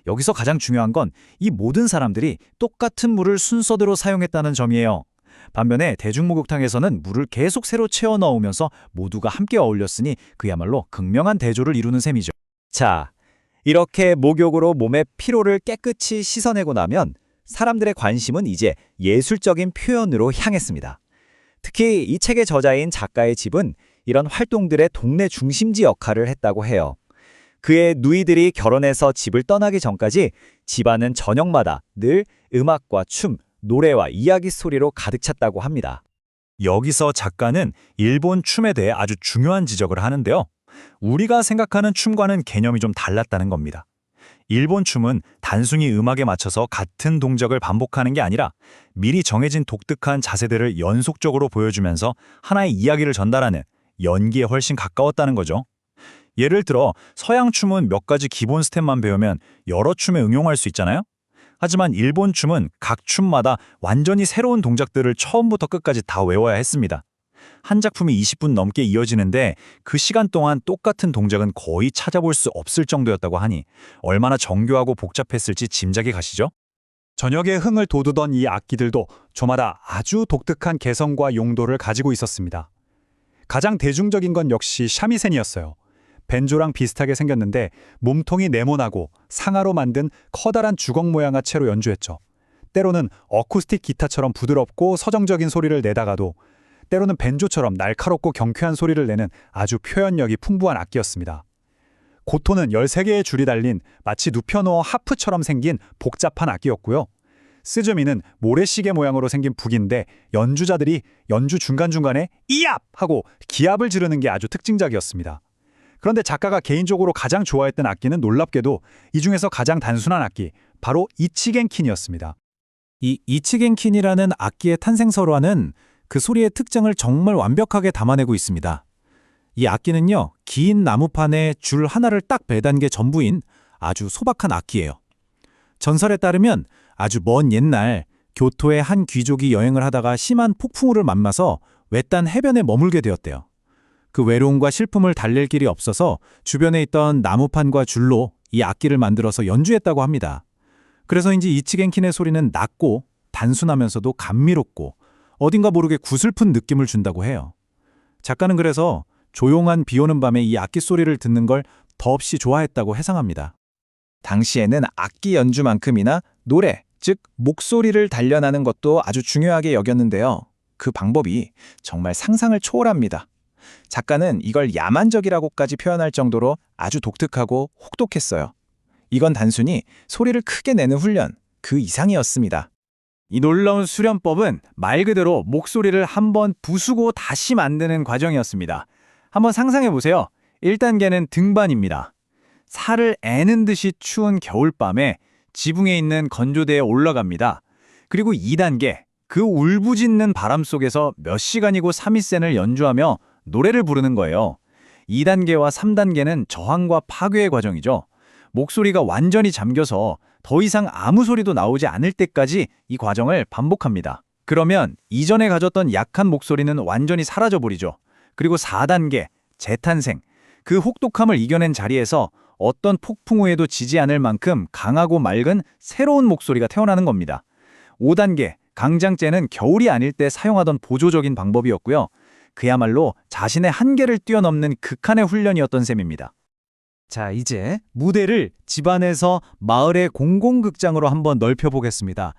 여기서 가장 중요한 건 이 모든 사람들이 똑같은 물을 순서대로 사용했다는 점이에요. 반면에 대중목욕탕에서는 물을 계속 새로 채워 넣으면서 모두가 함께 어울렸으니 그야말로 극명한 대조를 이루는 셈이죠. 자, 이렇게 목욕으로 몸의 피로를 깨끗이 씻어내고 나면 사람들의 관심은 이제 예술적인 표현으로 향했습니다. 특히 이 책의 저자인 작가의 집은 이런 활동들의 동네 중심지 역할을 했다고 해요. 그의 누이들이 결혼해서 집을 떠나기 전까지 집안은 저녁마다 늘 음악과 춤, 노래와 이야기 소리로 가득 찼다고 합니다. 여기서 작가는 일본 춤에 대해 아주 중요한 지적을 하는데요. 우리가 생각하는 춤과는 개념이 좀 달랐다는 겁니다. 일본 춤은 단순히 음악에 맞춰서 같은 동작을 반복하는 게 아니라 미리 정해진 독특한 자세들을 연속적으로 보여주면서 하나의 이야기를 전달하는 연기에 훨씬 가까웠다는 거죠. 예를 들어 서양 춤은 몇 가지 기본 스텝만 배우면 여러 춤에 응용할 수 있잖아요. 하지만 일본 춤은 각 춤마다 완전히 새로운 동작들을 처음부터 끝까지 다 외워야 했습니다. 한 작품이 20분 넘게 이어지는데 그 시간 동안 똑같은 동작은 거의 찾아볼 수 없을 정도였다고 하니 얼마나 정교하고 복잡했을지 짐작이 가시죠? 저녁의 흥을 돋우던 이 악기들도 저마다 아주 독특한 개성과 용도를 가지고 있었습니다. 가장 대중적인 건 역시 샤미센이었어요. 벤조랑 비슷하게 생겼는데 몸통이 네모나고 상아로 만든 커다란 주걱 모양의 채로 연주했죠. 때로는 어쿠스틱 기타처럼 부드럽고 서정적인 소리를 내다가도 때로는 벤조처럼 날카롭고 경쾌한 소리를 내는 아주 표현력이 풍부한 악기였습니다. 고토는 13개의 줄이 달린 마치 눕혀놓은 하프처럼 생긴 복잡한 악기였고요. 스즈미는 모래시계 모양으로 생긴 북인데 연주자들이 연주 중간중간에 이압! 하고 기압을 지르는 게 아주 특징적이었습니다. 그런데 작가가 개인적으로 가장 좋아했던 악기는 놀랍게도 이 중에서 가장 단순한 악기, 바로 이치겐킨이었습니다. 이 이치겐킨이라는 악기의 탄생설화는 그 소리의 특징을 정말 완벽하게 담아내고 있습니다. 이 악기는요, 긴 나무판에 줄 하나를 딱 매단 게 전부인 아주 소박한 악기예요. 전설에 따르면 아주 먼 옛날 교토의 한 귀족이 여행을 하다가 심한 폭풍우를 만나서 외딴 해변에 머물게 되었대요. 그 외로움과 슬픔을 달랠 길이 없어서 주변에 있던 나무판과 줄로 이 악기를 만들어서 연주했다고 합니다. 그래서인지 이치겐킨의 소리는 낮고 단순하면서도 감미롭고 어딘가 모르게 구슬픈 느낌을 준다고 해요. 작가는 그래서 조용한 비 오는 밤에 이 악기 소리를 듣는 걸 더없이 좋아했다고 해상합니다. 당시에는 악기 연주만큼이나 노래, 즉 목소리를 단련하는 것도 아주 중요하게 여겼는데요. 그 방법이 정말 상상을 초월합니다. 작가는 이걸 야만적이라고까지 표현할 정도로 아주 독특하고 혹독했어요. 이건 단순히 소리를 크게 내는 훈련, 그 이상이었습니다. 이 놀라운 수련법은 말 그대로 목소리를 한번 부수고 다시 만드는 과정이었습니다. 한번 상상해 보세요. 1단계는 등반입니다. 살을 애는 듯이 추운 겨울밤에 지붕에 있는 건조대에 올라갑니다. 그리고 2단계, 그 울부짖는 바람 속에서 몇 시간이고 삼위센을 연주하며 노래를 부르는 거예요. 2단계와 3단계는 저항과 파괴의 과정이죠. 목소리가 완전히 잠겨서 더 이상 아무 소리도 나오지 않을 때까지 이 과정을 반복합니다. 그러면 이전에 가졌던 약한 목소리는 완전히 사라져버리죠. 그리고 4단계, 재탄생. 그 혹독함을 이겨낸 자리에서 어떤 폭풍우에도 지지 않을 만큼 강하고 맑은 새로운 목소리가 태어나는 겁니다. 5단계, 강장제는 겨울이 아닐 때 사용하던 보조적인 방법이었고요. 그야말로 자신의 한계를 뛰어넘는 극한의 훈련이었던 셈입니다. 자, 이제 무대를 집안에서 마을의 공공극장으로 한번 넓혀보겠습니다.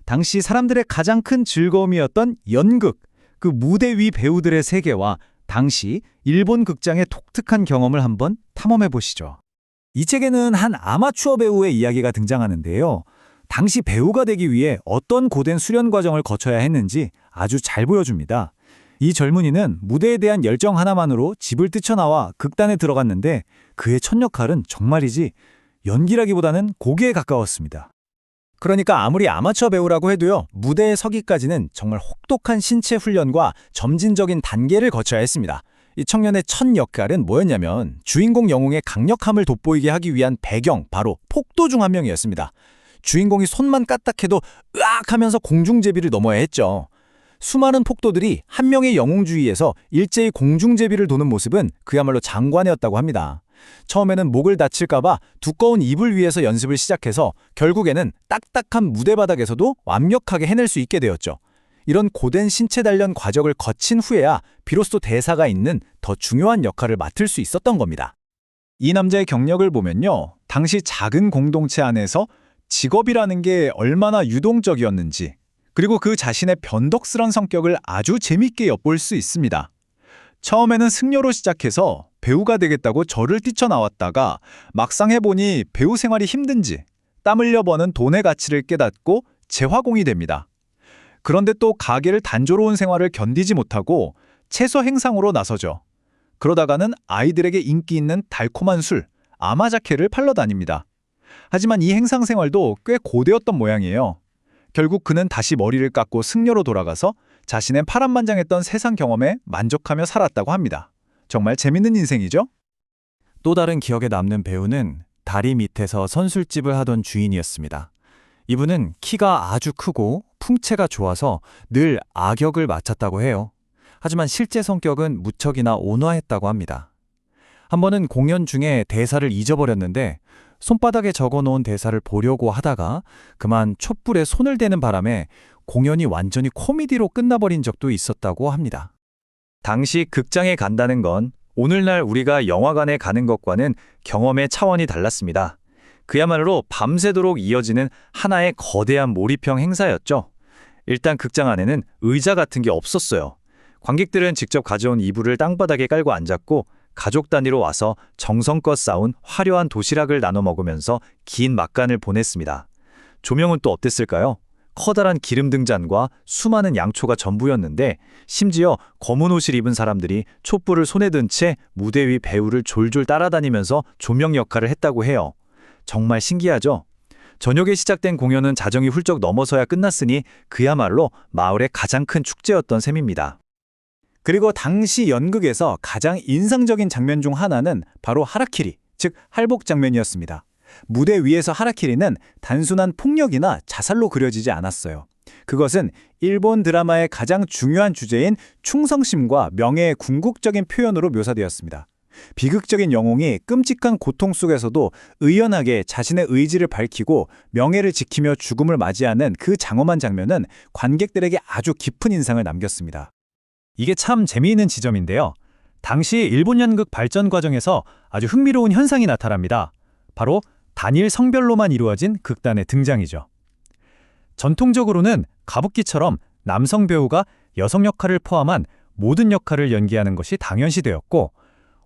당시 사람들의 가장 큰 즐거움이었던 연극, 그 무대 위 배우들의 세계와 당시 일본 극장의 독특한 경험을 한번 탐험해 보시죠. 이 책에는 한 아마추어 배우의 이야기가 등장하는데요. 당시 배우가 되기 위해 어떤 고된 수련 과정을 거쳐야 했는지 아주 잘 보여줍니다. 이 젊은이는 무대에 대한 열정 하나만으로 집을 뛰쳐나와 극단에 들어갔는데 그의 첫 역할은 정말이지 연기라기보다는 고기에 가까웠습니다. 그러니까 아무리 아마추어 배우라고 해도요, 무대에 서기까지는 정말 혹독한 신체 훈련과 점진적인 단계를 거쳐야 했습니다. 이 청년의 첫 역할은 뭐였냐면 주인공 영웅의 강력함을 돋보이게 하기 위한 배경, 바로 폭도 중 한 명이었습니다. 주인공이 손만 까딱해도 으악 하면서 공중제비를 넘어야 했죠. 수많은 폭도들이 한 명의 영웅 주위에서 일제히 공중제비를 도는 모습은 그야말로 장관이었다고 합니다. 처음에는 목을 다칠까봐 두꺼운 이불 위에서 연습을 시작해서 결국에는 딱딱한 무대 바닥에서도 완벽하게 해낼 수 있게 되었죠. 이런 고된 신체 단련 과정을 거친 후에야 비로소 대사가 있는 더 중요한 역할을 맡을 수 있었던 겁니다. 이 남자의 경력을 보면요, 당시 작은 공동체 안에서 직업이라는 게 얼마나 유동적이었는지, 그리고 그 자신의 변덕스런 성격을 아주 재밌게 엿볼 수 있습니다. 처음에는 승려로 시작해서 배우가 되겠다고 절을 뛰쳐나왔다가 막상 해보니 배우 생활이 힘든지 땀 흘려 버는 돈의 가치를 깨닫고 재화공이 됩니다. 그런데 또 가게를 단조로운 생활을 견디지 못하고 채소 행상으로 나서죠. 그러다가는 아이들에게 인기 있는 달콤한 술, 아마자케를 팔러 다닙니다. 하지만 이 행상 생활도 꽤 고되었던 모양이에요. 결국 그는 다시 머리를 깎고 승려로 돌아가서 자신의 파란만장했던 세상 경험에 만족하며 살았다고 합니다. 정말 재밌는 인생이죠? 또 다른 기억에 남는 배우는 다리 밑에서 선술집을 하던 주인이었습니다. 이분은 키가 아주 크고 풍채가 좋아서 늘 악역을 맡았다고 해요. 하지만 실제 성격은 무척이나 온화했다고 합니다. 한 번은 공연 중에 대사를 잊어버렸는데 손바닥에 적어놓은 대사를 보려고 하다가 그만 촛불에 손을 대는 바람에 공연이 완전히 코미디로 끝나버린 적도 있었다고 합니다. 당시 극장에 간다는 건 오늘날 우리가 영화관에 가는 것과는 경험의 차원이 달랐습니다. 그야말로 밤새도록 이어지는 하나의 거대한 몰입형 행사였죠. 일단 극장 안에는 의자 같은 게 없었어요. 관객들은 직접 가져온 이불을 땅바닥에 깔고 앉았고 가족 단위로 와서 정성껏 싸운 화려한 도시락을 나눠 먹으면서 긴 막간을 보냈습니다. 조명은 또 어땠을까요? 커다란 기름 등잔과 수많은 양초가 전부였는데 심지어 검은 옷을 입은 사람들이 촛불을 손에 든 채 무대 위 배우를 졸졸 따라다니면서 조명 역할을 했다고 해요. 정말 신기하죠? 저녁에 시작된 공연은 자정이 훌쩍 넘어서야 끝났으니 그야말로 마을의 가장 큰 축제였던 셈입니다. 그리고 당시 연극에서 가장 인상적인 장면 중 하나는 바로 하라키리, 즉 할복 장면이었습니다. 무대 위에서 하라키리는 단순한 폭력이나 자살로 그려지지 않았어요. 그것은 일본 드라마의 가장 중요한 주제인 충성심과 명예의 궁극적인 표현으로 묘사되었습니다. 비극적인 영웅이 끔찍한 고통 속에서도 의연하게 자신의 의지를 밝히고 명예를 지키며 죽음을 맞이하는 그 장엄한 장면은 관객들에게 아주 깊은 인상을 남겼습니다. 이게 참 재미있는 지점인데요. 당시 일본 연극 발전 과정에서 아주 흥미로운 현상이 나타납니다. 바로 단일 성별로만 이루어진 극단의 등장이죠. 전통적으로는 가부키처럼 남성 배우가 여성 역할을 포함한 모든 역할을 연기하는 것이 당연시되었고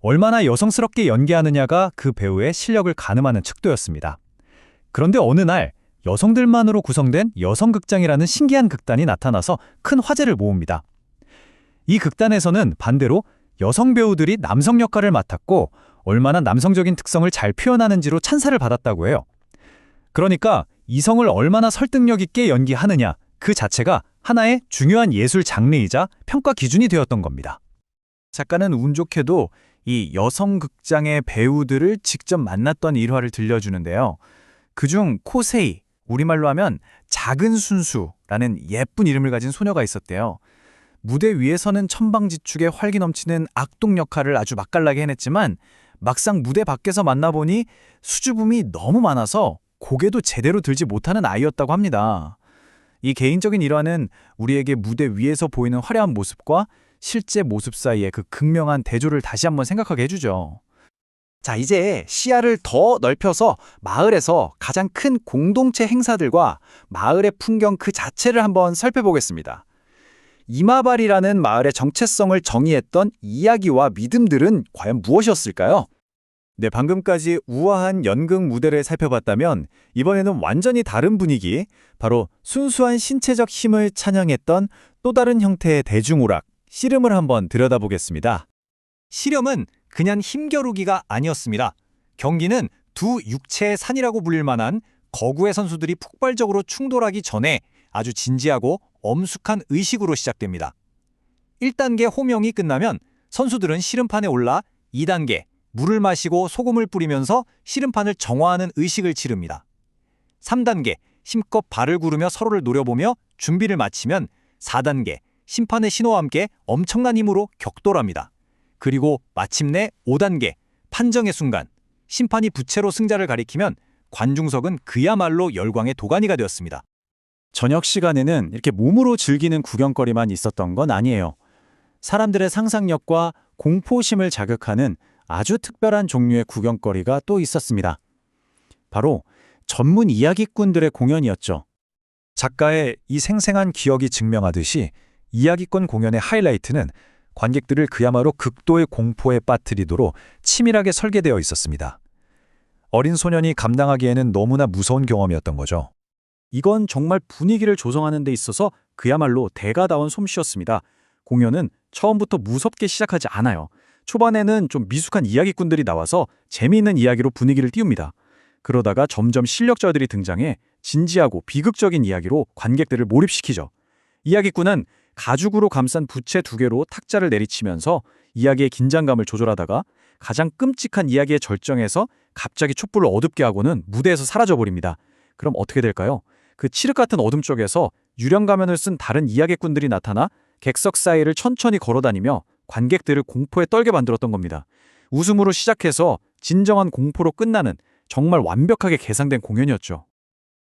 얼마나 여성스럽게 연기하느냐가 그 배우의 실력을 가늠하는 척도였습니다. 그런데 어느 날 여성들만으로 구성된 여성극장이라는 신기한 극단이 나타나서 큰 화제를 모읍니다. 이 극단에서는 반대로 여성 배우들이 남성 역할을 맡았고 얼마나 남성적인 특성을 잘 표현하는지로 찬사를 받았다고 해요. 그러니까 이성을 얼마나 설득력 있게 연기하느냐 그 자체가 하나의 중요한 예술 장르이자 평가 기준이 되었던 겁니다. 작가는 운 좋게도 이 여성 극장의 배우들을 직접 만났던 일화를 들려주는데요. 그중 코세이, 우리말로 하면 작은 순수라는 예쁜 이름을 가진 소녀가 있었대요. 무대 위에서는 천방지축에 활기 넘치는 악동 역할을 아주 맛깔나게 해냈지만 막상 무대 밖에서 만나보니 수줍음이 너무 많아서 고개도 제대로 들지 못하는 아이였다고 합니다. 이 개인적인 일화는 우리에게 무대 위에서 보이는 화려한 모습과 실제 모습 사이의 그 극명한 대조를 다시 한번 생각하게 해주죠. 자, 이제 시야를 더 넓혀서 마을에서 가장 큰 공동체 행사들과 마을의 풍경 그 자체를 한번 살펴보겠습니다. 이마발이라는 마을의 정체성을 정의했던 이야기와 믿음들은 과연 무엇이었을까요? 네, 방금까지 우아한 연극 무대를 살펴봤다면 이번에는 완전히 다른 분위기, 바로 순수한 신체적 힘을 찬양했던 또 다른 형태의 대중오락, 씨름을 한번 들여다보겠습니다. 씨름은 그냥 힘겨루기가 아니었습니다. 경기는 두 육체의 산이라고 불릴 만한 거구의 선수들이 폭발적으로 충돌하기 전에 아주 진지하고 엄숙한 의식으로 시작됩니다. 1단계 호명이 끝나면 선수들은 씨름판에 올라 2단계 물을 마시고 소금을 뿌리면서 씨름판을 정화하는 의식을 치릅니다. 3단계 힘껏 발을 구르며 서로를 노려보며 준비를 마치면 4단계 심판의 신호와 함께 엄청난 힘으로 격돌합니다. 그리고 마침내 5단계 판정의 순간 심판이 부채로 승자를 가리키면 관중석은 그야말로 열광의 도가니가 되었습니다. 저녁 시간에는 이렇게 몸으로 즐기는 구경거리만 있었던 건 아니에요. 사람들의 상상력과 공포심을 자극하는 아주 특별한 종류의 구경거리가 또 있었습니다. 바로 전문 이야기꾼들의 공연이었죠. 작가의 이 생생한 기억이 증명하듯이 이야기꾼 공연의 하이라이트는 관객들을 그야말로 극도의 공포에 빠뜨리도록 치밀하게 설계되어 있었습니다. 어린 소년이 감당하기에는 너무나 무서운 경험이었던 거죠. 이건 정말 분위기를 조성하는 데 있어서 그야말로 대가다운 솜씨였습니다. 공연은 처음부터 무섭게 시작하지 않아요. 초반에는 좀 미숙한 이야기꾼들이 나와서 재미있는 이야기로 분위기를 띄웁니다. 그러다가 점점 실력자들이 등장해 진지하고 비극적인 이야기로 관객들을 몰입시키죠. 이야기꾼은 가죽으로 감싼 부채 2개로 탁자를 내리치면서 이야기의 긴장감을 조절하다가 가장 끔찍한 이야기의 절정에서 갑자기 촛불을 어둡게 하고는 무대에서 사라져버립니다. 그럼 어떻게 될까요? 그 칠흑 같은 어둠 쪽에서 유령 가면을 쓴 다른 이야기꾼들이 나타나 객석 사이를 천천히 걸어다니며 관객들을 공포에 떨게 만들었던 겁니다. 웃음으로 시작해서 진정한 공포로 끝나는 정말 완벽하게 계산된 공연이었죠.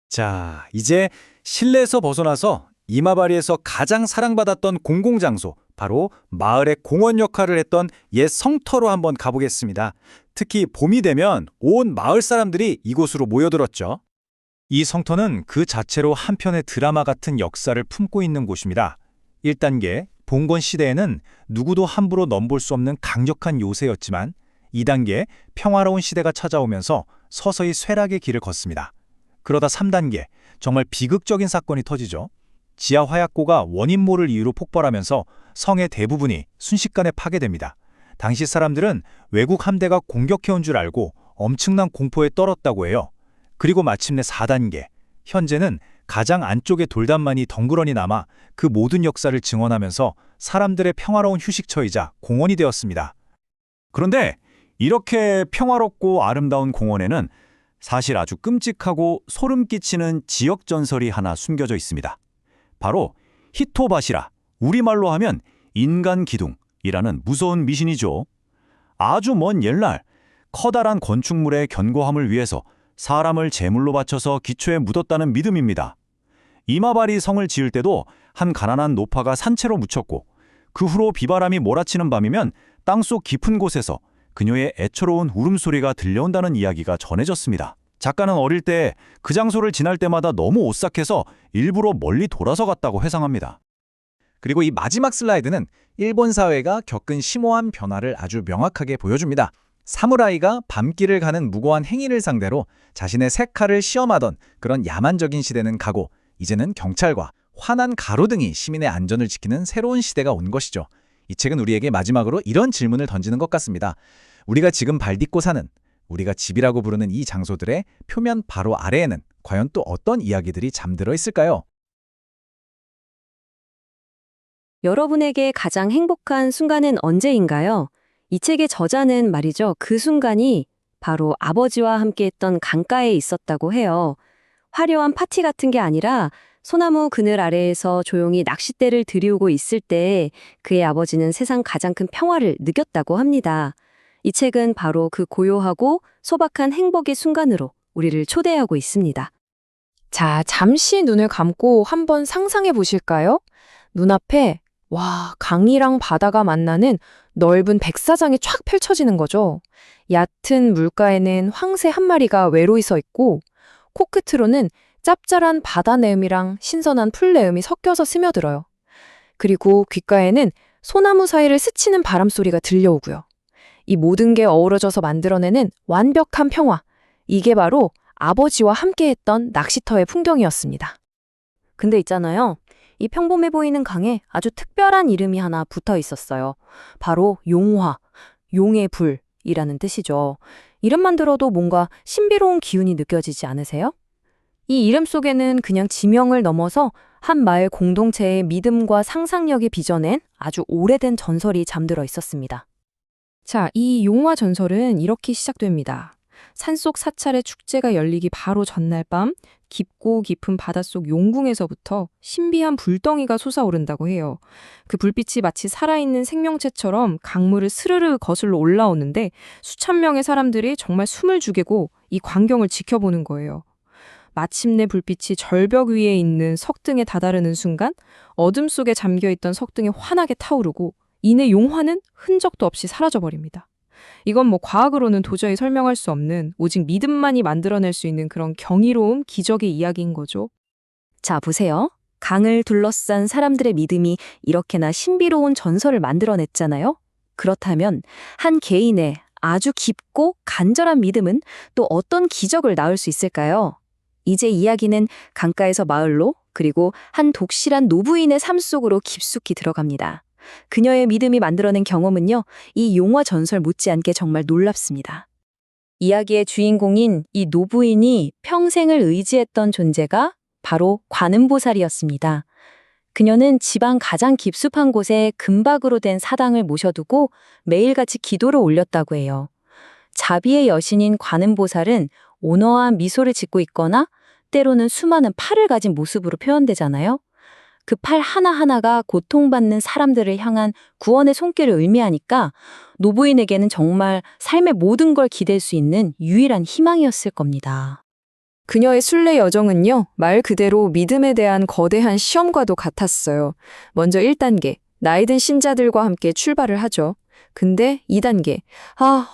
자, 이제 실내에서 벗어나서 이마바리에서 가장 사랑받았던 공공장소, 바로 마을의 공원 역할을 했던 옛 성터로 한번 가보겠습니다. 특히 봄이 되면 온 마을 사람들이 이곳으로 모여들었죠. 이 성터는 그 자체로 한편의 드라마 같은 역사를 품고 있는 곳입니다. 1단계, 봉건 시대에는 누구도 함부로 넘볼 수 없는 강력한 요새였지만 2단계, 평화로운 시대가 찾아오면서 서서히 쇠락의 길을 걷습니다. 그러다 3단계, 정말 비극적인 사건이 터지죠. 지하 화약고가 원인 모를 이유로 폭발하면서 성의 대부분이 순식간에 파괴됩니다. 당시 사람들은 외국 함대가 공격해온 줄 알고 엄청난 공포에 떨었다고 해요. 그리고 마침내 4단계, 현재는 가장 안쪽의 돌담만이 덩그러니 남아 그 모든 역사를 증언하면서 사람들의 평화로운 휴식처이자 공원이 되었습니다. 그런데 이렇게 평화롭고 아름다운 공원에는 사실 아주 끔찍하고 소름 끼치는 지역 전설이 하나 숨겨져 있습니다. 바로 히토바시라, 우리말로 하면 인간 기둥이라는 무서운 미신이죠. 아주 먼 옛날 커다란 건축물의 견고함을 위해서 사람을 제물로 바쳐서 기초에 묻었다는 믿음입니다. 이마바리 성을 지을 때도 한 가난한 노파가 산채로 묻혔고 그 후로 비바람이 몰아치는 밤이면 땅속 깊은 곳에서 그녀의 애처로운 울음소리가 들려온다는 이야기가 전해졌습니다. 작가는 어릴 때 그 장소를 지날 때마다 너무 오싹해서 일부러 멀리 돌아서 갔다고 회상합니다. 그리고 이 마지막 슬라이드는 일본 사회가 겪은 심오한 변화를 아주 명확하게 보여줍니다. 사무라이가 밤길을 가는 무고한 행위를 상대로 자신의 색칼을 시험하던 그런 야만적인 시대는 가고 이제는 경찰과 환한 가로등이 시민의 안전을 지키는 새로운 시대가 온 것이죠. 이 책은 우리에게 마지막으로 이런 질문을 던지는 것 같습니다. 우리가 지금 발 딛고 사는, 우리가 집이라고 부르는 이 장소들의 표면 바로 아래에는 과연 또 어떤 이야기들이 잠들어 있을까요? 여러분에게 가장 행복한 순간은 언제인가요? 이 책의 저자는 말이죠. 그 순간이 바로 아버지와 함께했던 강가에 있었다고 해요. 화려한 파티 같은 게 아니라 소나무 그늘 아래에서 조용히 낚싯대를 들이우고 있을 때 그의 아버지는 세상 가장 큰 평화를 느꼈다고 합니다. 이 책은 바로 그 고요하고 소박한 행복의 순간으로 우리를 초대하고 있습니다. 자, 잠시 눈을 감고 한번 상상해 보실까요? 눈앞에 강이랑 바다가 만나는 넓은 백사장이 쫙 펼쳐지는 거죠. 얕은 물가에는 황새 한 마리가 외로이 서 있고 코끝으로는 짭짤한 바다 내음이랑 신선한 풀 내음이 섞여서 스며들어요. 그리고 귓가에는 소나무 사이를 스치는 바람 소리가 들려오고요. 이 모든 게 어우러져서 만들어내는 완벽한 평화. 이게 바로 아버지와 함께했던 낚시터의 풍경이었습니다. 근데 있잖아요. 이 평범해 보이는 강에 아주 특별한 이름이 하나 붙어 있었어요. 바로 용화, 용의 불이라는 뜻이죠. 이름만 들어도 뭔가 신비로운 기운이 느껴지지 않으세요? 이 이름 속에는 그냥 지명을 넘어서 한 마을 공동체의 믿음과 상상력이 빚어낸 아주 오래된 전설이 잠들어 있었습니다. 자, 이 용화 전설은 이렇게 시작됩니다. 산속 사찰의 축제가 열리기 바로 전날 밤 깊고 깊은 바닷속 용궁에서부터 신비한 불덩이가 솟아오른다고 해요. 그 불빛이 마치 살아있는 생명체처럼 강물을 스르르 거슬러 올라오는데 수천 명의 사람들이 정말 숨을 죽이고 이 광경을 지켜보는 거예요. 마침내 불빛이 절벽 위에 있는 석등에 다다르는 순간 어둠 속에 잠겨있던 석등이 환하게 타오르고 이내 용화는 흔적도 없이 사라져버립니다. 이건 과학으로는 도저히 설명할 수 없는 오직 믿음만이 만들어낼 수 있는 그런 경이로운 기적의 이야기인 거죠. 자, 보세요. 강을 둘러싼 사람들의 믿음이 이렇게나 신비로운 전설을 만들어냈잖아요. 그렇다면 한 개인의 아주 깊고 간절한 믿음은 또 어떤 기적을 낳을 수 있을까요? 이제 이야기는 강가에서 마을로, 그리고 한 독실한 노부인의 삶 속으로 깊숙이 들어갑니다. 그녀의 믿음이 만들어낸 경험은요, 이 용화 전설 못지않게 정말 놀랍습니다. 이야기의 주인공인 이 노부인이 평생을 의지했던 존재가 바로 관음보살이었습니다. 그녀는 지방 가장 깊숙한 곳에 금박으로 된 사당을 모셔두고 매일같이 기도를 올렸다고 해요. 자비의 여신인 관음보살은 온화한 미소를 짓고 있거나 때로는 수많은 팔을 가진 모습으로 표현되잖아요. 그 팔 하나하나가 고통받는 사람들을 향한 구원의 손길을 의미하니까 노부인에게는 정말 삶의 모든 걸 기댈 수 있는 유일한 희망이었을 겁니다. 그녀의 순례 여정은요, 말 그대로 믿음에 대한 거대한 시험과도 같았어요. 먼저 1단계, 나이 든 신자들과 함께 출발을 하죠. 근데 2단계,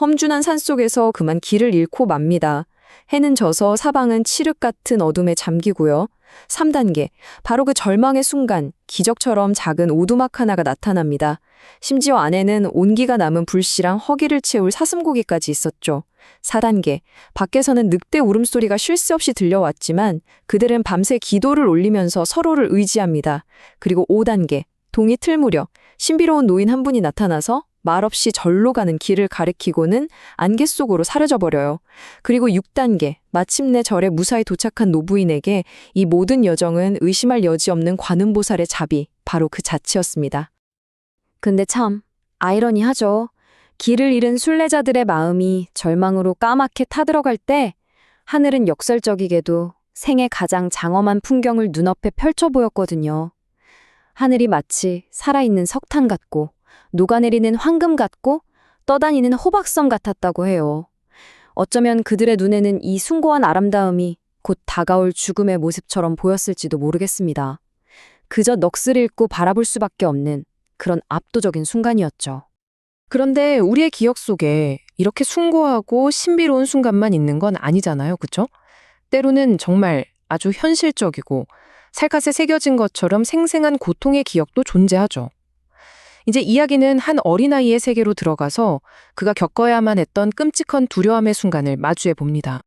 험준한 산속에서 그만 길을 잃고 맙니다. 해는 져서 사방은 칠흑 같은 어둠에 잠기고요. 3단계, 바로 그 절망의 순간 기적처럼 작은 오두막 하나가 나타납니다. 심지어 안에는 온기가 남은 불씨랑 허기를 채울 사슴고기까지 있었죠. 4단계, 밖에서는 늑대 울음소리가 쉴 새 없이 들려왔지만 그들은 밤새 기도를 올리면서 서로를 의지합니다. 그리고 5단계, 동이 틀 무렵 신비로운 노인 한 분이 나타나서 말없이 절로 가는 길을 가리키고는 안개 속으로 사라져버려요. 그리고 6단계, 마침내 절에 무사히 도착한 노부인에게 이 모든 여정은 의심할 여지 없는 관음보살의 자비, 바로 그 자체였습니다. 근데 참 아이러니하죠. 길을 잃은 순례자들의 마음이 절망으로 까맣게 타들어갈 때 하늘은 역설적이게도 생애 가장 장엄한 풍경을 눈앞에 펼쳐 보였거든요. 하늘이 마치 살아있는 석탄 같고 녹아내리는 황금 같고 떠다니는 호박섬 같았다고 해요. 어쩌면 그들의 눈에는 이 숭고한 아름다움이 곧 다가올 죽음의 모습처럼 보였을지도 모르겠습니다. 그저 넋을 잃고 바라볼 수밖에 없는 그런 압도적인 순간이었죠. 그런데 우리의 기억 속에 이렇게 숭고하고 신비로운 순간만 있는 건 아니잖아요. 그쵸? 때로는 정말 아주 현실적이고 살갗에 새겨진 것처럼 생생한 고통의 기억도 존재하죠. 이제 이야기는 한 어린아이의 세계로 들어가서 그가 겪어야만 했던 끔찍한 두려움의 순간을 마주해 봅니다.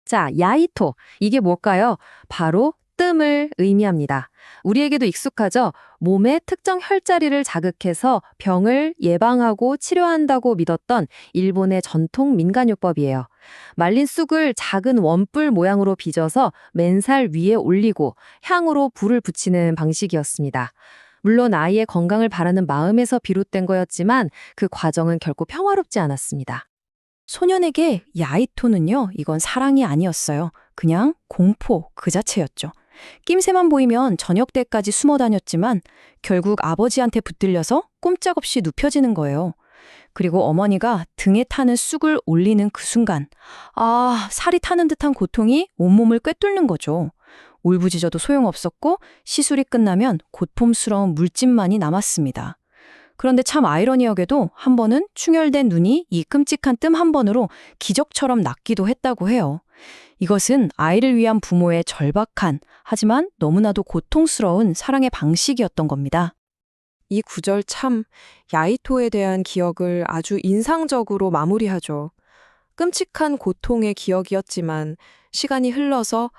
자, 야이토. 이게 뭘까요? 바로 뜸을 의미합니다. 우리에게도 익숙하죠? 몸의 특정 혈자리를 자극해서 병을 예방하고 치료한다고 믿었던 일본의 전통 민간요법이에요. 말린 쑥을 작은 원뿔 모양으로 빚어서 맨살 위에 올리고 향으로 불을 붙이는 방식이었습니다. 물론 아이의 건강을 바라는 마음에서 비롯된 거였지만 그 과정은 결코 평화롭지 않았습니다. 소년에게 야이토는요, 이건 사랑이 아니었어요. 그냥 공포 그 자체였죠. 낌새만 보이면 저녁 때까지 숨어 다녔지만 결국 아버지한테 붙들려서 꼼짝없이 눕혀지는 거예요. 그리고 어머니가 등에 타는 쑥을 올리는 그 순간, 살이 타는 듯한 고통이 온몸을 꿰뚫는 거죠. 울부짖어도 소용없었고 시술이 끝나면 고통스러운 물집만이 남았습니다. 그런데 참 아이러니하게도 한 번은 충혈된 눈이 이 끔찍한 뜸 한 번으로 기적처럼 낫기도 했다고 해요. 이것은 아이를 위한 부모의 절박한, 하지만 너무나도 고통스러운 사랑의 방식이었던 겁니다. 이 구절 참 야이토에 대한 기억을 아주 인상적으로 마무리하죠. 끔찍한 고통의 기억이었지만 시간이 흘러서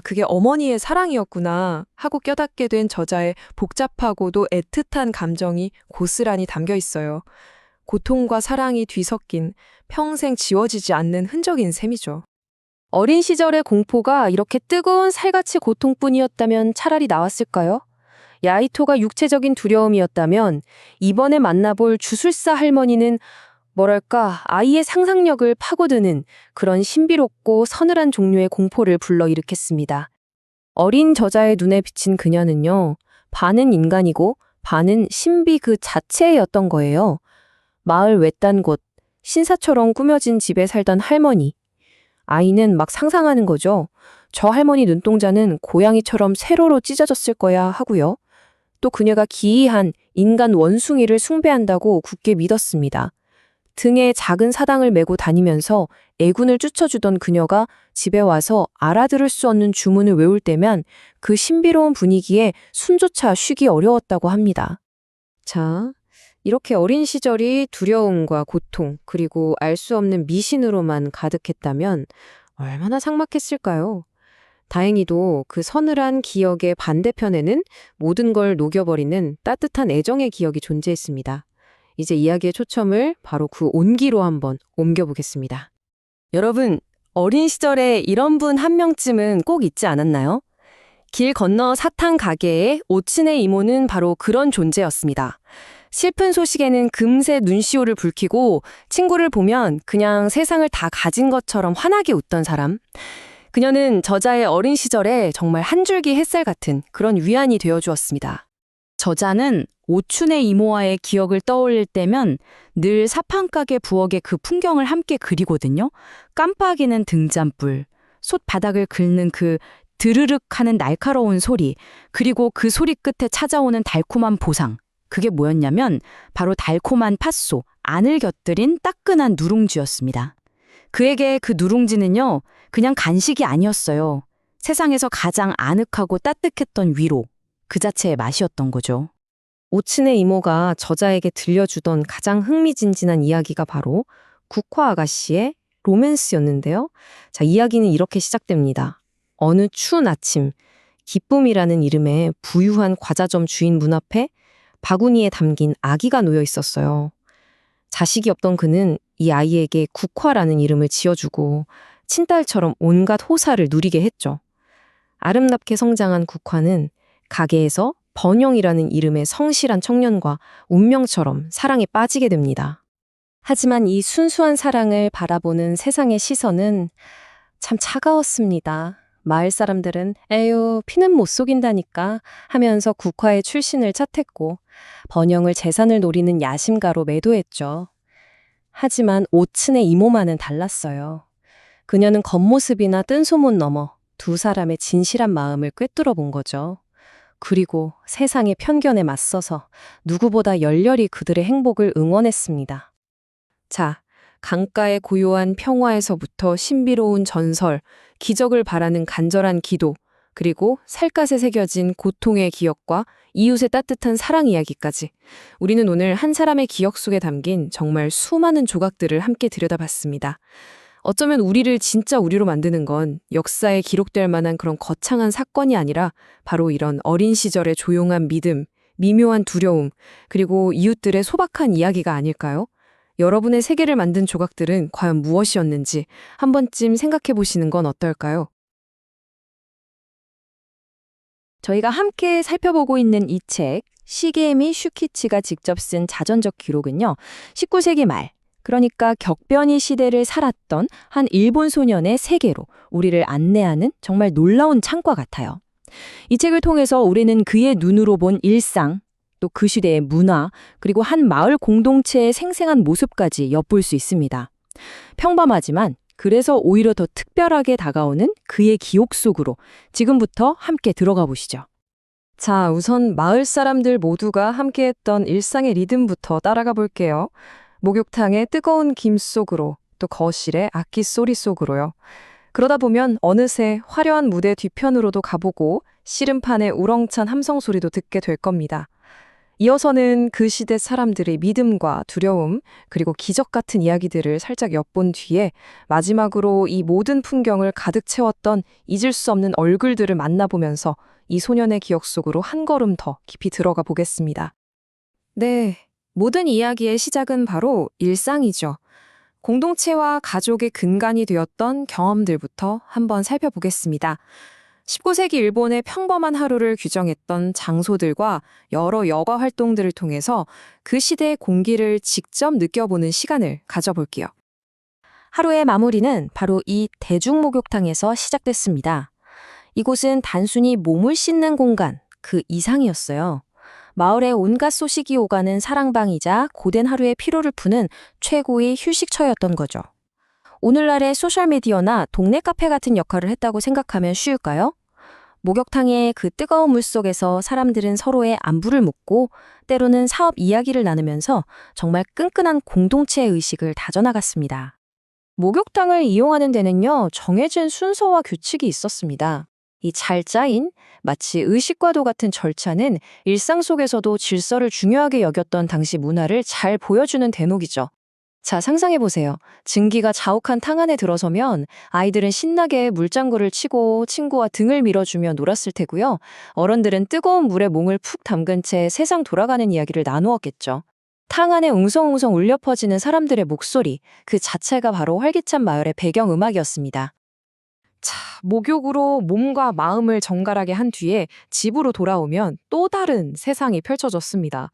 그게 어머니의 사랑이었구나 하고 깨닫게 된 저자의 복잡하고도 애틋한 감정이 고스란히 담겨 있어요. 고통과 사랑이 뒤섞인 평생 지워지지 않는 흔적인 셈이죠. 어린 시절의 공포가 이렇게 뜨거운 살같이 고통뿐이었다면 차라리 나았을까요? 야이토가 육체적인 두려움이었다면 이번에 만나볼 주술사 할머니는 뭐랄까 아이의 상상력을 파고드는 그런 신비롭고 서늘한 종류의 공포를 불러일으켰습니다. 어린 저자의 눈에 비친 그녀는요, 반은 인간이고 반은 신비 그 자체였던 거예요. 마을 외딴 곳, 신사처럼 꾸며진 집에 살던 할머니. 아이는 막 상상하는 거죠. 저 할머니 눈동자는 고양이처럼 세로로 찢어졌을 거야 하고요. 또 그녀가 기이한 인간 원숭이를 숭배한다고 굳게 믿었습니다. 등에 작은 사당을 메고 다니면서 애군을 쫓아주던 그녀가 집에 와서 알아들을 수 없는 주문을 외울 때면 그 신비로운 분위기에 숨조차 쉬기 어려웠다고 합니다. 자, 이렇게 어린 시절이 두려움과 고통, 그리고 알 수 없는 미신으로만 가득했다면 얼마나 삭막했을까요? 다행히도 그 서늘한 기억의 반대편에는 모든 걸 녹여버리는 따뜻한 애정의 기억이 존재했습니다. 이제 이야기의 초점을 바로 그 온기로 한번 옮겨보겠습니다. 여러분, 어린 시절에 이런 분 한 명쯤은 꼭 있지 않았나요? 길 건너 사탕 가게의 오친의 이모는 바로 그런 존재였습니다. 슬픈 소식에는 금세 눈시울을 붉히고 친구를 보면 그냥 세상을 다 가진 것처럼 환하게 웃던 사람. 그녀는 저자의 어린 시절에 정말 한 줄기 햇살 같은 그런 위안이 되어주었습니다. 저자는 오춘의 이모와의 기억을 떠올릴 때면 늘 사판가게 부엌의 그 풍경을 함께 그리거든요. 깜빡이는 등잔불, 솥바닥을 긁는 그 드르륵 하는 날카로운 소리, 그리고 그 소리 끝에 찾아오는 달콤한 보상. 그게 뭐였냐면 바로 달콤한 팥소, 안을 곁들인 따끈한 누룽지였습니다. 그에게 그 누룽지는요, 그냥 간식이 아니었어요. 세상에서 가장 아늑하고 따뜻했던 위로, 그 자체의 맛이었던 거죠. 오친의 이모가 저자에게 들려주던 가장 흥미진진한 이야기가 바로 국화 아가씨의 로맨스였는데요. 자, 이야기는 이렇게 시작됩니다. 어느 추운 아침, 기쁨이라는 이름의 부유한 과자점 주인 문 앞에 바구니에 담긴 아기가 놓여 있었어요. 자식이 없던 그는 이 아이에게 국화라는 이름을 지어주고 친딸처럼 온갖 호사를 누리게 했죠. 아름답게 성장한 국화는 가게에서 번영이라는 이름의 성실한 청년과 운명처럼 사랑에 빠지게 됩니다. 하지만 이 순수한 사랑을 바라보는 세상의 시선은 참 차가웠습니다. 마을 사람들은 에휴 피는 못 속인다니까 하면서 국화의 출신을 탓했고 번영을 재산을 노리는 야심가로 매도했죠. 하지만 오친의 이모만은 달랐어요. 그녀는 겉모습이나 뜬소문 넘어 두 사람의 진실한 마음을 꿰뚫어 본 거죠. 그리고 세상의 편견에 맞서서 누구보다 열렬히 그들의 행복을 응원했습니다. 자, 강가의 고요한 평화에서부터 신비로운 전설, 기적을 바라는 간절한 기도, 그리고 살갗에 새겨진 고통의 기억과 이웃의 따뜻한 사랑 이야기까지 우리는 오늘 한 사람의 기억 속에 담긴 정말 수많은 조각들을 함께 들여다봤습니다. 어쩌면 우리를 진짜 우리로 만드는 건 역사에 기록될 만한 그런 거창한 사건이 아니라 바로 이런 어린 시절의 조용한 믿음, 미묘한 두려움, 그리고 이웃들의 소박한 이야기가 아닐까요? 여러분의 세계를 만든 조각들은 과연 무엇이었는지 한 번쯤 생각해 보시는 건 어떨까요? 저희가 함께 살펴보고 있는 이 책, 시게미 슈키치가 직접 쓴 자전적 기록은요, 19세기 말, 그러니까 격변이 시대를 살았던 한 일본 소년의 세계로 우리를 안내하는 정말 놀라운 창과 같아요. 이 책을 통해서 우리는 그의 눈으로 본 일상, 또 그 시대의 문화, 그리고 한 마을 공동체의 생생한 모습까지 엿볼 수 있습니다. 평범하지만 그래서 오히려 더 특별하게 다가오는 그의 기억 속으로 지금부터 함께 들어가 보시죠. 자, 우선 마을 사람들 모두가 함께했던 일상의 리듬부터 따라가 볼게요. 목욕탕의 뜨거운 김 속으로, 또 거실의 악기 소리 속으로요. 그러다 보면 어느새 화려한 무대 뒤편으로도 가보고 씨름판의 우렁찬 함성 소리도 듣게 될 겁니다. 이어서는 그 시대 사람들의 믿음과 두려움, 그리고 기적 같은 이야기들을 살짝 엿본 뒤에 마지막으로 이 모든 풍경을 가득 채웠던 잊을 수 없는 얼굴들을 만나보면서 이 소년의 기억 속으로 한 걸음 더 깊이 들어가 보겠습니다. 네, 모든 이야기의 시작은 바로 일상이죠. 공동체와 가족의 근간이 되었던 경험들부터 한번 살펴보겠습니다. 19세기 일본의 평범한 하루를 규정했던 장소들과 여러 여가 활동들을 통해서 그 시대의 공기를 직접 느껴보는 시간을 가져볼게요. 하루의 마무리는 바로 이 대중목욕탕에서 시작됐습니다. 이곳은 단순히 몸을 씻는 공간, 그 이상이었어요. 마을의 온갖 소식이 오가는 사랑방이자 고된 하루의 피로를 푸는 최고의 휴식처였던 거죠. 오늘날의 소셜미디어나 동네 카페 같은 역할을 했다고 생각하면 쉬울까요? 목욕탕의 그 뜨거운 물 속에서 사람들은 서로의 안부를 묻고 때로는 사업 이야기를 나누면서 정말 끈끈한 공동체 의식을 다져나갔습니다. 목욕탕을 이용하는 데는요, 정해진 순서와 규칙이 있었습니다. 이 잘 짜인 마치 의식과도 같은 절차는 일상 속에서도 질서를 중요하게 여겼던 당시 문화를 잘 보여주는 대목이죠. 자, 상상해보세요. 증기가 자욱한 탕 안에 들어서면 아이들은 신나게 물장구를 치고 친구와 등을 밀어주며 놀았을 테고요. 어른들은 뜨거운 물에 몸을 푹 담근 채 세상 돌아가는 이야기를 나누었겠죠. 탕 안에 웅성웅성 울려 퍼지는 사람들의 목소리, 그 자체가 바로 활기찬 마을의 배경음악이었습니다. 자, 목욕으로 몸과 마음을 정갈하게 한 뒤에 집으로 돌아오면 또 다른 세상이 펼쳐졌습니다.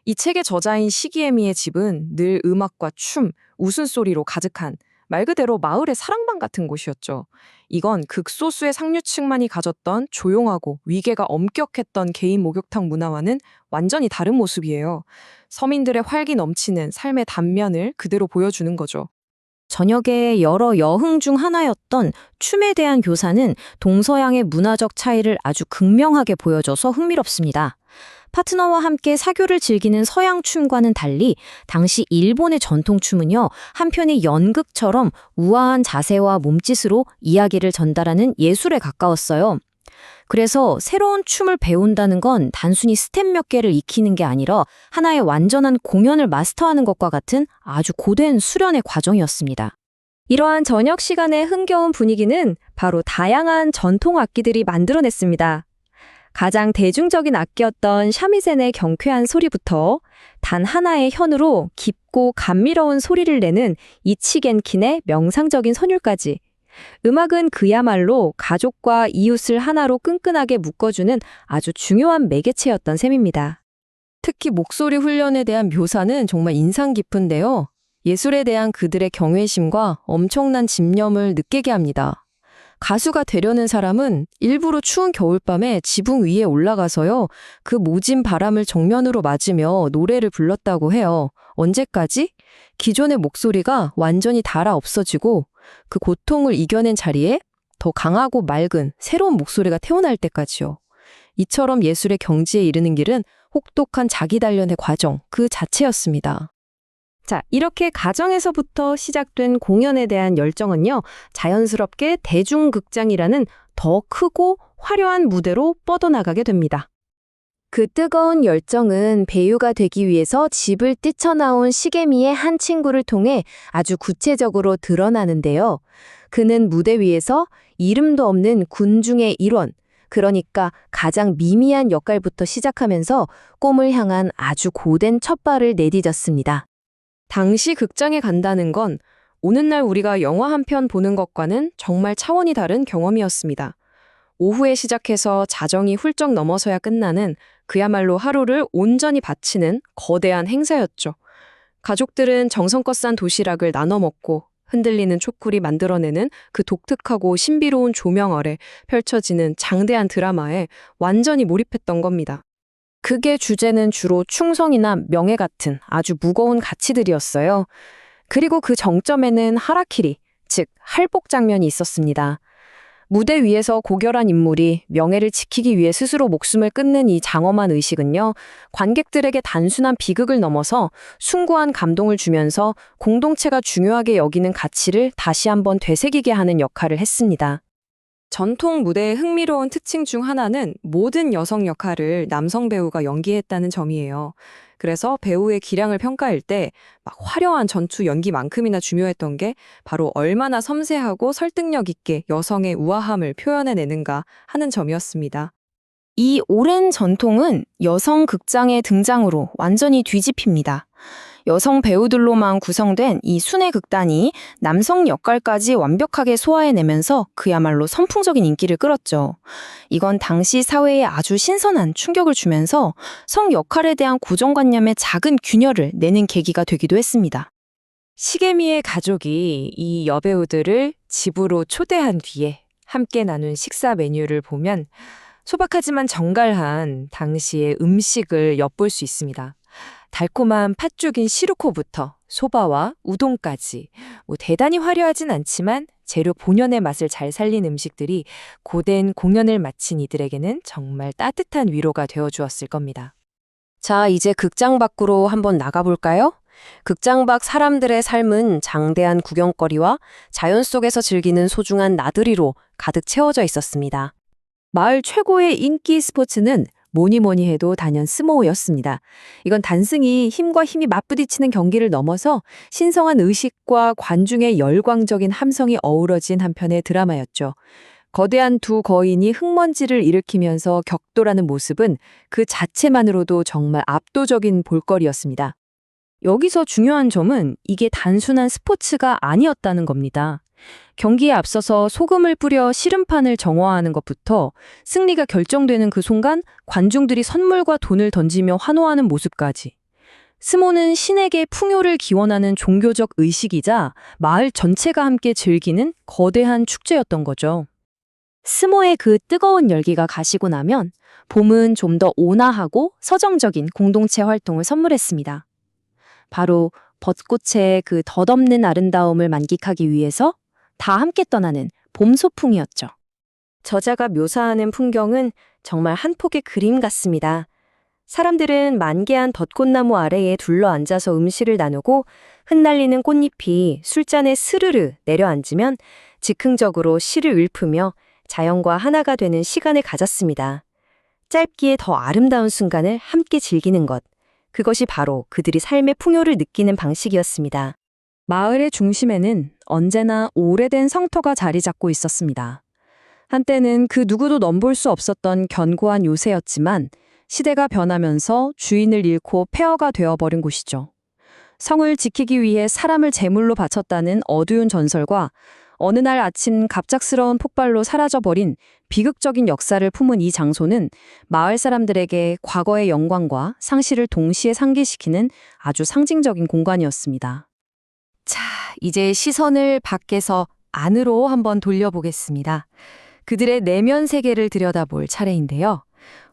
이 책의 저자인 시기애미의 집은 늘 음악과 춤, 웃음소리로 가득한 말 그대로 마을의 사랑방 같은 곳이었죠. 이건 극소수의 상류층만이 가졌던 조용하고 위계가 엄격했던 개인 목욕탕 문화와는 완전히 다른 모습이에요. 서민들의 활기 넘치는 삶의 단면을 그대로 보여주는 거죠. 저녁의 여러 여흥 중 하나였던 춤에 대한 교사는 동서양의 문화적 차이를 아주 극명하게 보여줘서 흥미롭습니다. 파트너와 함께 사교를 즐기는 서양 춤과는 달리 당시 일본의 전통 춤은요, 한편의 연극처럼 우아한 자세와 몸짓으로 이야기를 전달하는 예술에 가까웠어요. 그래서 새로운 춤을 배운다는 건 단순히 스텝 몇 개를 익히는 게 아니라 하나의 완전한 공연을 마스터하는 것과 같은 아주 고된 수련의 과정이었습니다. 이러한 저녁 시간의 흥겨운 분위기는 바로 다양한 전통 악기들이 만들어냈습니다. 가장 대중적인 악기였던 샤미센의 경쾌한 소리부터 단 하나의 현으로 깊고 감미로운 소리를 내는 이치겐킨의 명상적인 선율까지, 음악은 그야말로 가족과 이웃을 하나로 끈끈하게 묶어주는 아주 중요한 매개체였던 셈입니다. 특히 목소리 훈련에 대한 묘사는 정말 인상 깊은데요. 예술에 대한 그들의 경외심과 엄청난 집념을 느끼게 합니다. 가수가 되려는 사람은 일부러 추운 겨울밤에 지붕 위에 올라가서요, 그 모진 바람을 정면으로 맞으며 노래를 불렀다고 해요. 언제까지? 기존의 목소리가 완전히 닳아 없어지고 그 고통을 이겨낸 자리에 더 강하고 맑은 새로운 목소리가 태어날 때까지요. 이처럼 예술의 경지에 이르는 길은 혹독한 자기 단련의 과정 그 자체였습니다. 자, 이렇게 가정에서부터 시작된 공연에 대한 열정은요, 자연스럽게 대중극장이라는 더 크고 화려한 무대로 뻗어나가게 됩니다. 그 뜨거운 열정은 배우가 되기 위해서 집을 뛰쳐나온 시게미의 한 친구를 통해 아주 구체적으로 드러나는데요. 그는 무대 위에서 이름도 없는 군중의 일원, 그러니까 가장 미미한 역할부터 시작하면서 꿈을 향한 아주 고된 첫발을 내디뎠습니다. 당시 극장에 간다는 건 오늘날 우리가 영화 한 편 보는 것과는 정말 차원이 다른 경험이었습니다. 오후에 시작해서 자정이 훌쩍 넘어서야 끝나는 그야말로 하루를 온전히 바치는 거대한 행사였죠. 가족들은 정성껏 싼 도시락을 나눠 먹고 흔들리는 촛불이 만들어내는 그 독특하고 신비로운 조명 아래 펼쳐지는 장대한 드라마에 완전히 몰입했던 겁니다. 극의 주제는 주로 충성이나 명예 같은 아주 무거운 가치들이었어요. 그리고 그 정점에는 하라키리, 즉 할복 장면이 있었습니다. 무대 위에서 고결한 인물이 명예를 지키기 위해 스스로 목숨을 끊는 이 장엄한 의식은요, 관객들에게 단순한 비극을 넘어서 숭고한 감동을 주면서 공동체가 중요하게 여기는 가치를 다시 한번 되새기게 하는 역할을 했습니다. 전통 무대의 흥미로운 특징 중 하나는 모든 여성 역할을 남성 배우가 연기했다는 점이에요. 그래서 배우의 기량을 평가할 때 막 화려한 전투 연기만큼이나 중요했던 게 바로 얼마나 섬세하고 설득력 있게 여성의 우아함을 표현해내는가 하는 점이었습니다. 이 오랜 전통은 여성 극장의 등장으로 완전히 뒤집힙니다. 여성 배우들로만 구성된 이 순회 극단이 남성 역할까지 완벽하게 소화해내면서 그야말로 선풍적인 인기를 끌었죠. 이건 당시 사회에 아주 신선한 충격을 주면서 성 역할에 대한 고정관념의 작은 균열을 내는 계기가 되기도 했습니다. 시게미의 가족이 이 여배우들을 집으로 초대한 뒤에 함께 나눈 식사 메뉴를 보면 소박하지만 정갈한 당시의 음식을 엿볼 수 있습니다. 달콤한 팥죽인 시루코부터 소바와 우동까지 대단히 화려하진 않지만 재료 본연의 맛을 잘 살린 음식들이 고된 공연을 마친 이들에게는 정말 따뜻한 위로가 되어 주었을 겁니다. 자, 이제 극장 밖으로 한번 나가볼까요? 극장 밖 사람들의 삶은 장대한 구경거리와 자연 속에서 즐기는 소중한 나들이로 가득 채워져 있었습니다. 마을 최고의 인기 스포츠는 뭐니 해도 단연 스모였습니다. 이건 단순히 힘과 힘이 맞부딪히는 경기를 넘어서 신성한 의식과 관중의 열광적인 함성이 어우러진 한편의 드라마였죠. 거대한 두 거인이 흙먼지를 일으키면서 격돌하는 모습은 그 자체만으로도 정말 압도적인 볼거리였습니다. 여기서 중요한 점은 이게 단순한 스포츠가 아니었다는 겁니다. 경기에 앞서서 소금을 뿌려 씨름판을 정화하는 것부터 승리가 결정되는 그 순간 관중들이 선물과 돈을 던지며 환호하는 모습까지. 스모는 신에게 풍요를 기원하는 종교적 의식이자 마을 전체가 함께 즐기는 거대한 축제였던 거죠. 스모의 그 뜨거운 열기가 가시고 나면 봄은 좀 더 온화하고 서정적인 공동체 활동을 선물했습니다. 바로 벚꽃의 그 덧없는 아름다움을 만끽하기 위해서 다 함께 떠나는 봄 소풍이었죠. 저자가 묘사하는 풍경은 정말 한 폭의 그림 같습니다. 사람들은 만개한 벚꽃나무 아래에 둘러앉아서 음식을 나누고 흩날리는 꽃잎이 술잔에 스르르 내려앉으면 즉흥적으로 시를 읊으며 자연과 하나가 되는 시간을 가졌습니다. 짧기에 더 아름다운 순간을 함께 즐기는 것. 그것이 바로 그들이 삶의 풍요를 느끼는 방식이었습니다. 마을의 중심에는 언제나 오래된 성터가 자리 잡고 있었습니다. 한때는 그 누구도 넘볼 수 없었던 견고한 요새였지만 시대가 변하면서 주인을 잃고 폐허가 되어버린 곳이죠. 성을 지키기 위해 사람을 제물로 바쳤다는 어두운 전설과 어느 날 아침 갑작스러운 폭발로 사라져버린 비극적인 역사를 품은 이 장소는 마을 사람들에게 과거의 영광과 상실을 동시에 상기시키는 아주 상징적인 공간이었습니다. 자, 이제 시선을 밖에서 안으로 한번 돌려보겠습니다. 그들의 내면 세계를 들여다볼 차례인데요.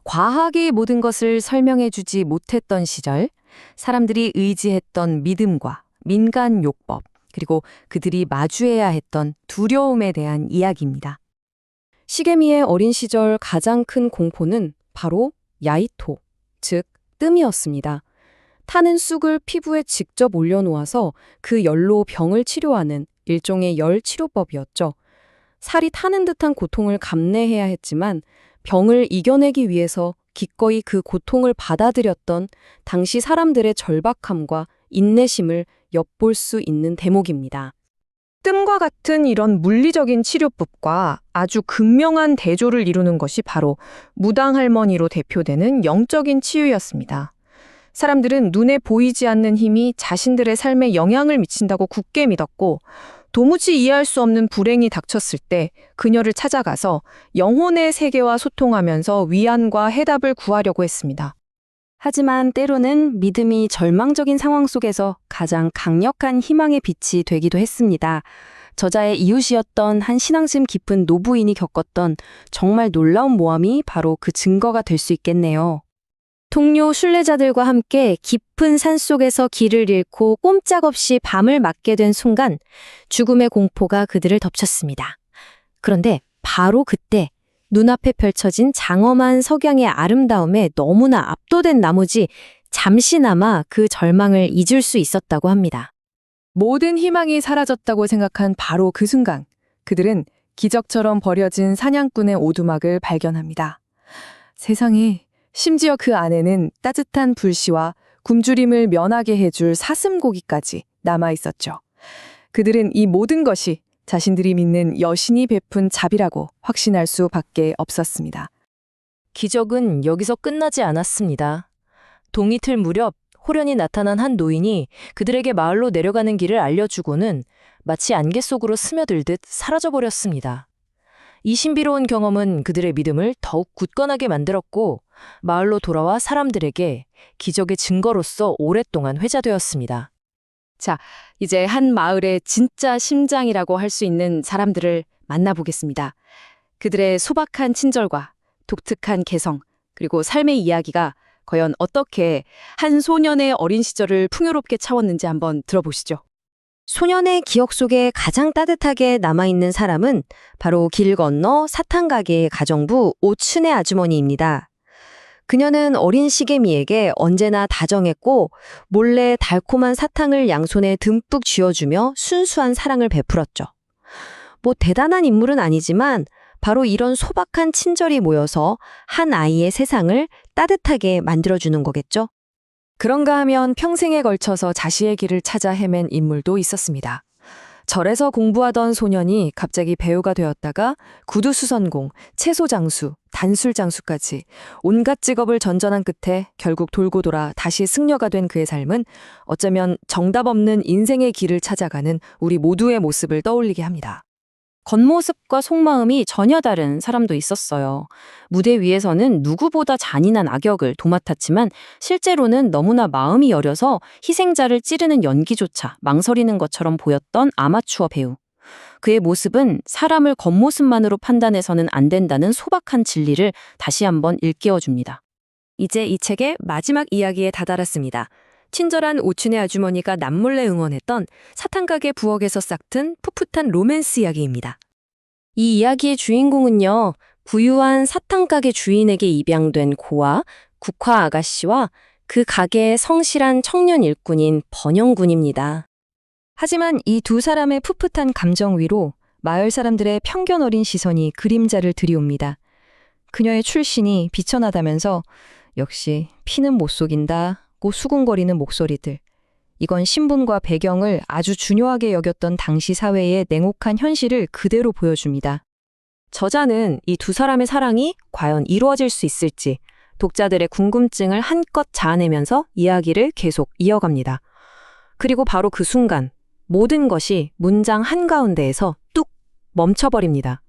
과학이 모든 것을 설명해주지 못했던 시절, 사람들이 의지했던 믿음과 민간 욕법, 그리고 그들이 마주해야 했던 두려움에 대한 이야기입니다. 시게미의 어린 시절 가장 큰 공포는 바로 야이토, 즉 뜸이었습니다. 타는 쑥을 피부에 직접 올려놓아서 그 열로 병을 치료하는 일종의 열 치료법이었죠. 살이 타는 듯한 고통을 감내해야 했지만 병을 이겨내기 위해서 기꺼이 그 고통을 받아들였던 당시 사람들의 절박함과 인내심을 엿볼 수 있는 대목입니다. 뜸과 같은 이런 물리적인 치료법과 아주 극명한 대조를 이루는 것이 바로 무당할머니로 대표되는 영적인 치유였습니다. 사람들은 눈에 보이지 않는 힘이 자신들의 삶에 영향을 미친다고 굳게 믿었고 도무지 이해할 수 없는 불행이 닥쳤을 때 그녀를 찾아가서 영혼의 세계와 소통하면서 위안과 해답을 구하려고 했습니다. 하지만 때로는 믿음이 절망적인 상황 속에서 가장 강력한 희망의 빛이 되기도 했습니다. 저자의 이웃이었던 한 신앙심 깊은 노부인이 겪었던 정말 놀라운 모함이 바로 그 증거가 될 수 있겠네요. 동료 순례자들과 함께 깊은 산속에서 길을 잃고 꼼짝없이 밤을 맞게 된 순간 죽음의 공포가 그들을 덮쳤습니다. 그런데 바로 그때 눈앞에 펼쳐진 장엄한 석양의 아름다움에 너무나 압도된 나머지 잠시나마 그 절망을 잊을 수 있었다고 합니다. 모든 희망이 사라졌다고 생각한 바로 그 순간 그들은 기적처럼 버려진 사냥꾼의 오두막을 발견합니다. 세상에 심지어 그 안에는 따뜻한 불씨와 굶주림을 면하게 해줄 사슴고기까지 남아있었죠. 그들은 이 모든 것이 자신들이 믿는 여신이 베푼 자비라고 확신할 수밖에 없었습니다. 기적은 여기서 끝나지 않았습니다. 동이틀 무렵 호련히 나타난 한 노인이 그들에게 마을로 내려가는 길을 알려주고는 마치 안개 속으로 스며들듯 사라져버렸습니다. 이 신비로운 경험은 그들의 믿음을 더욱 굳건하게 만들었고 마을로 돌아와 사람들에게 기적의 증거로서 오랫동안 회자되었습니다. 자, 이제 한 마을의 진짜 심장이라고 할 수 있는 사람들을 만나보겠습니다. 그들의 소박한 친절과 독특한 개성, 그리고 삶의 이야기가 과연 어떻게 한 소년의 어린 시절을 풍요롭게 채웠는지 한번 들어보시죠. 소년의 기억 속에 가장 따뜻하게 남아있는 사람은 바로 길 건너 사탕 가게의 가정부 오춘의 아주머니입니다. 그녀는 어린 시계미에게 언제나 다정했고 몰래 달콤한 사탕을 양손에 듬뿍 쥐어주며 순수한 사랑을 베풀었죠. 뭐 대단한 인물은 아니지만 바로 이런 소박한 친절이 모여서 한 아이의 세상을 따뜻하게 만들어주는 거겠죠. 그런가 하면 평생에 걸쳐서 자신의 길을 찾아 헤맨 인물도 있었습니다. 절에서 공부하던 소년이 갑자기 배우가 되었다가 구두수선공, 채소장수, 단술장수까지 온갖 직업을 전전한 끝에 결국 돌고 돌아 다시 승려가 된 그의 삶은 어쩌면 정답 없는 인생의 길을 찾아가는 우리 모두의 모습을 떠올리게 합니다. 겉모습과 속마음이 전혀 다른 사람도 있었어요. 무대 위에서는 누구보다 잔인한 악역을 도맡았지만 실제로는 너무나 마음이 여려서 희생자를 찌르는 연기조차 망설이는 것처럼 보였던 아마추어 배우. 그의 모습은 사람을 겉모습만으로 판단해서는 안 된다는 소박한 진리를 다시 한번 일깨워줍니다. 이제 이 책의 마지막 이야기에 다다랐습니다. 친절한 오춘의 아주머니가 남몰래 응원했던 사탕가게 부엌에서 싹튼 풋풋한 로맨스 이야기입니다. 이 이야기의 주인공은요, 부유한 사탕가게 주인에게 입양된 고아, 국화 아가씨와 그 가게의 성실한 청년 일꾼인 번영군입니다. 하지만 이 두 사람의 풋풋한 감정 위로 마을 사람들의 편견 어린 시선이 그림자를 들이옵니다. 그녀의 출신이 비천하다면서 역시 피는 못 속인다고 수군거리는 목소리들. 이건 신분과 배경을 아주 중요하게 여겼던 당시 사회의 냉혹한 현실을 그대로 보여줍니다. 저자는 이 두 사람의 사랑이 과연 이루어질 수 있을지 독자들의 궁금증을 한껏 자아내면서 이야기를 계속 이어갑니다. 그리고 바로 그 순간 모든 것이 문장 한가운데에서 뚝 멈춰버립니다.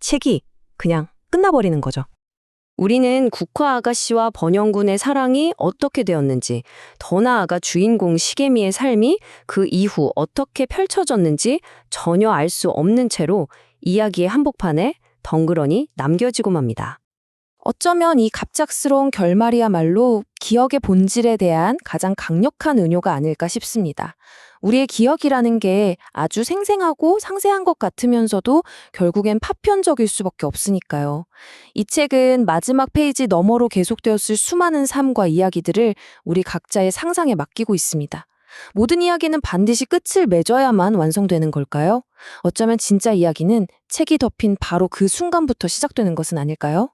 책이 그냥 끝나버리는 거죠. 우리는 국화 아가씨와 번영군의 사랑이 어떻게 되었는지, 더 나아가 주인공 시계미의 삶이 그 이후 어떻게 펼쳐졌는지 전혀 알 수 없는 채로 이야기의 한복판에 덩그러니 남겨지고 맙니다. 어쩌면 이 갑작스러운 결말이야말로 기억의 본질에 대한 가장 강력한 은유가 아닐까 싶습니다. 우리의 기억이라는 게 아주 생생하고 상세한 것 같으면서도 결국엔 파편적일 수밖에 없으니까요. 이 책은 마지막 페이지 너머로 계속되었을 수많은 삶과 이야기들을 우리 각자의 상상에 맡기고 있습니다. 모든 이야기는 반드시 끝을 맺어야만 완성되는 걸까요? 어쩌면 진짜 이야기는 책이 덮인 바로 그 순간부터 시작되는 것은 아닐까요?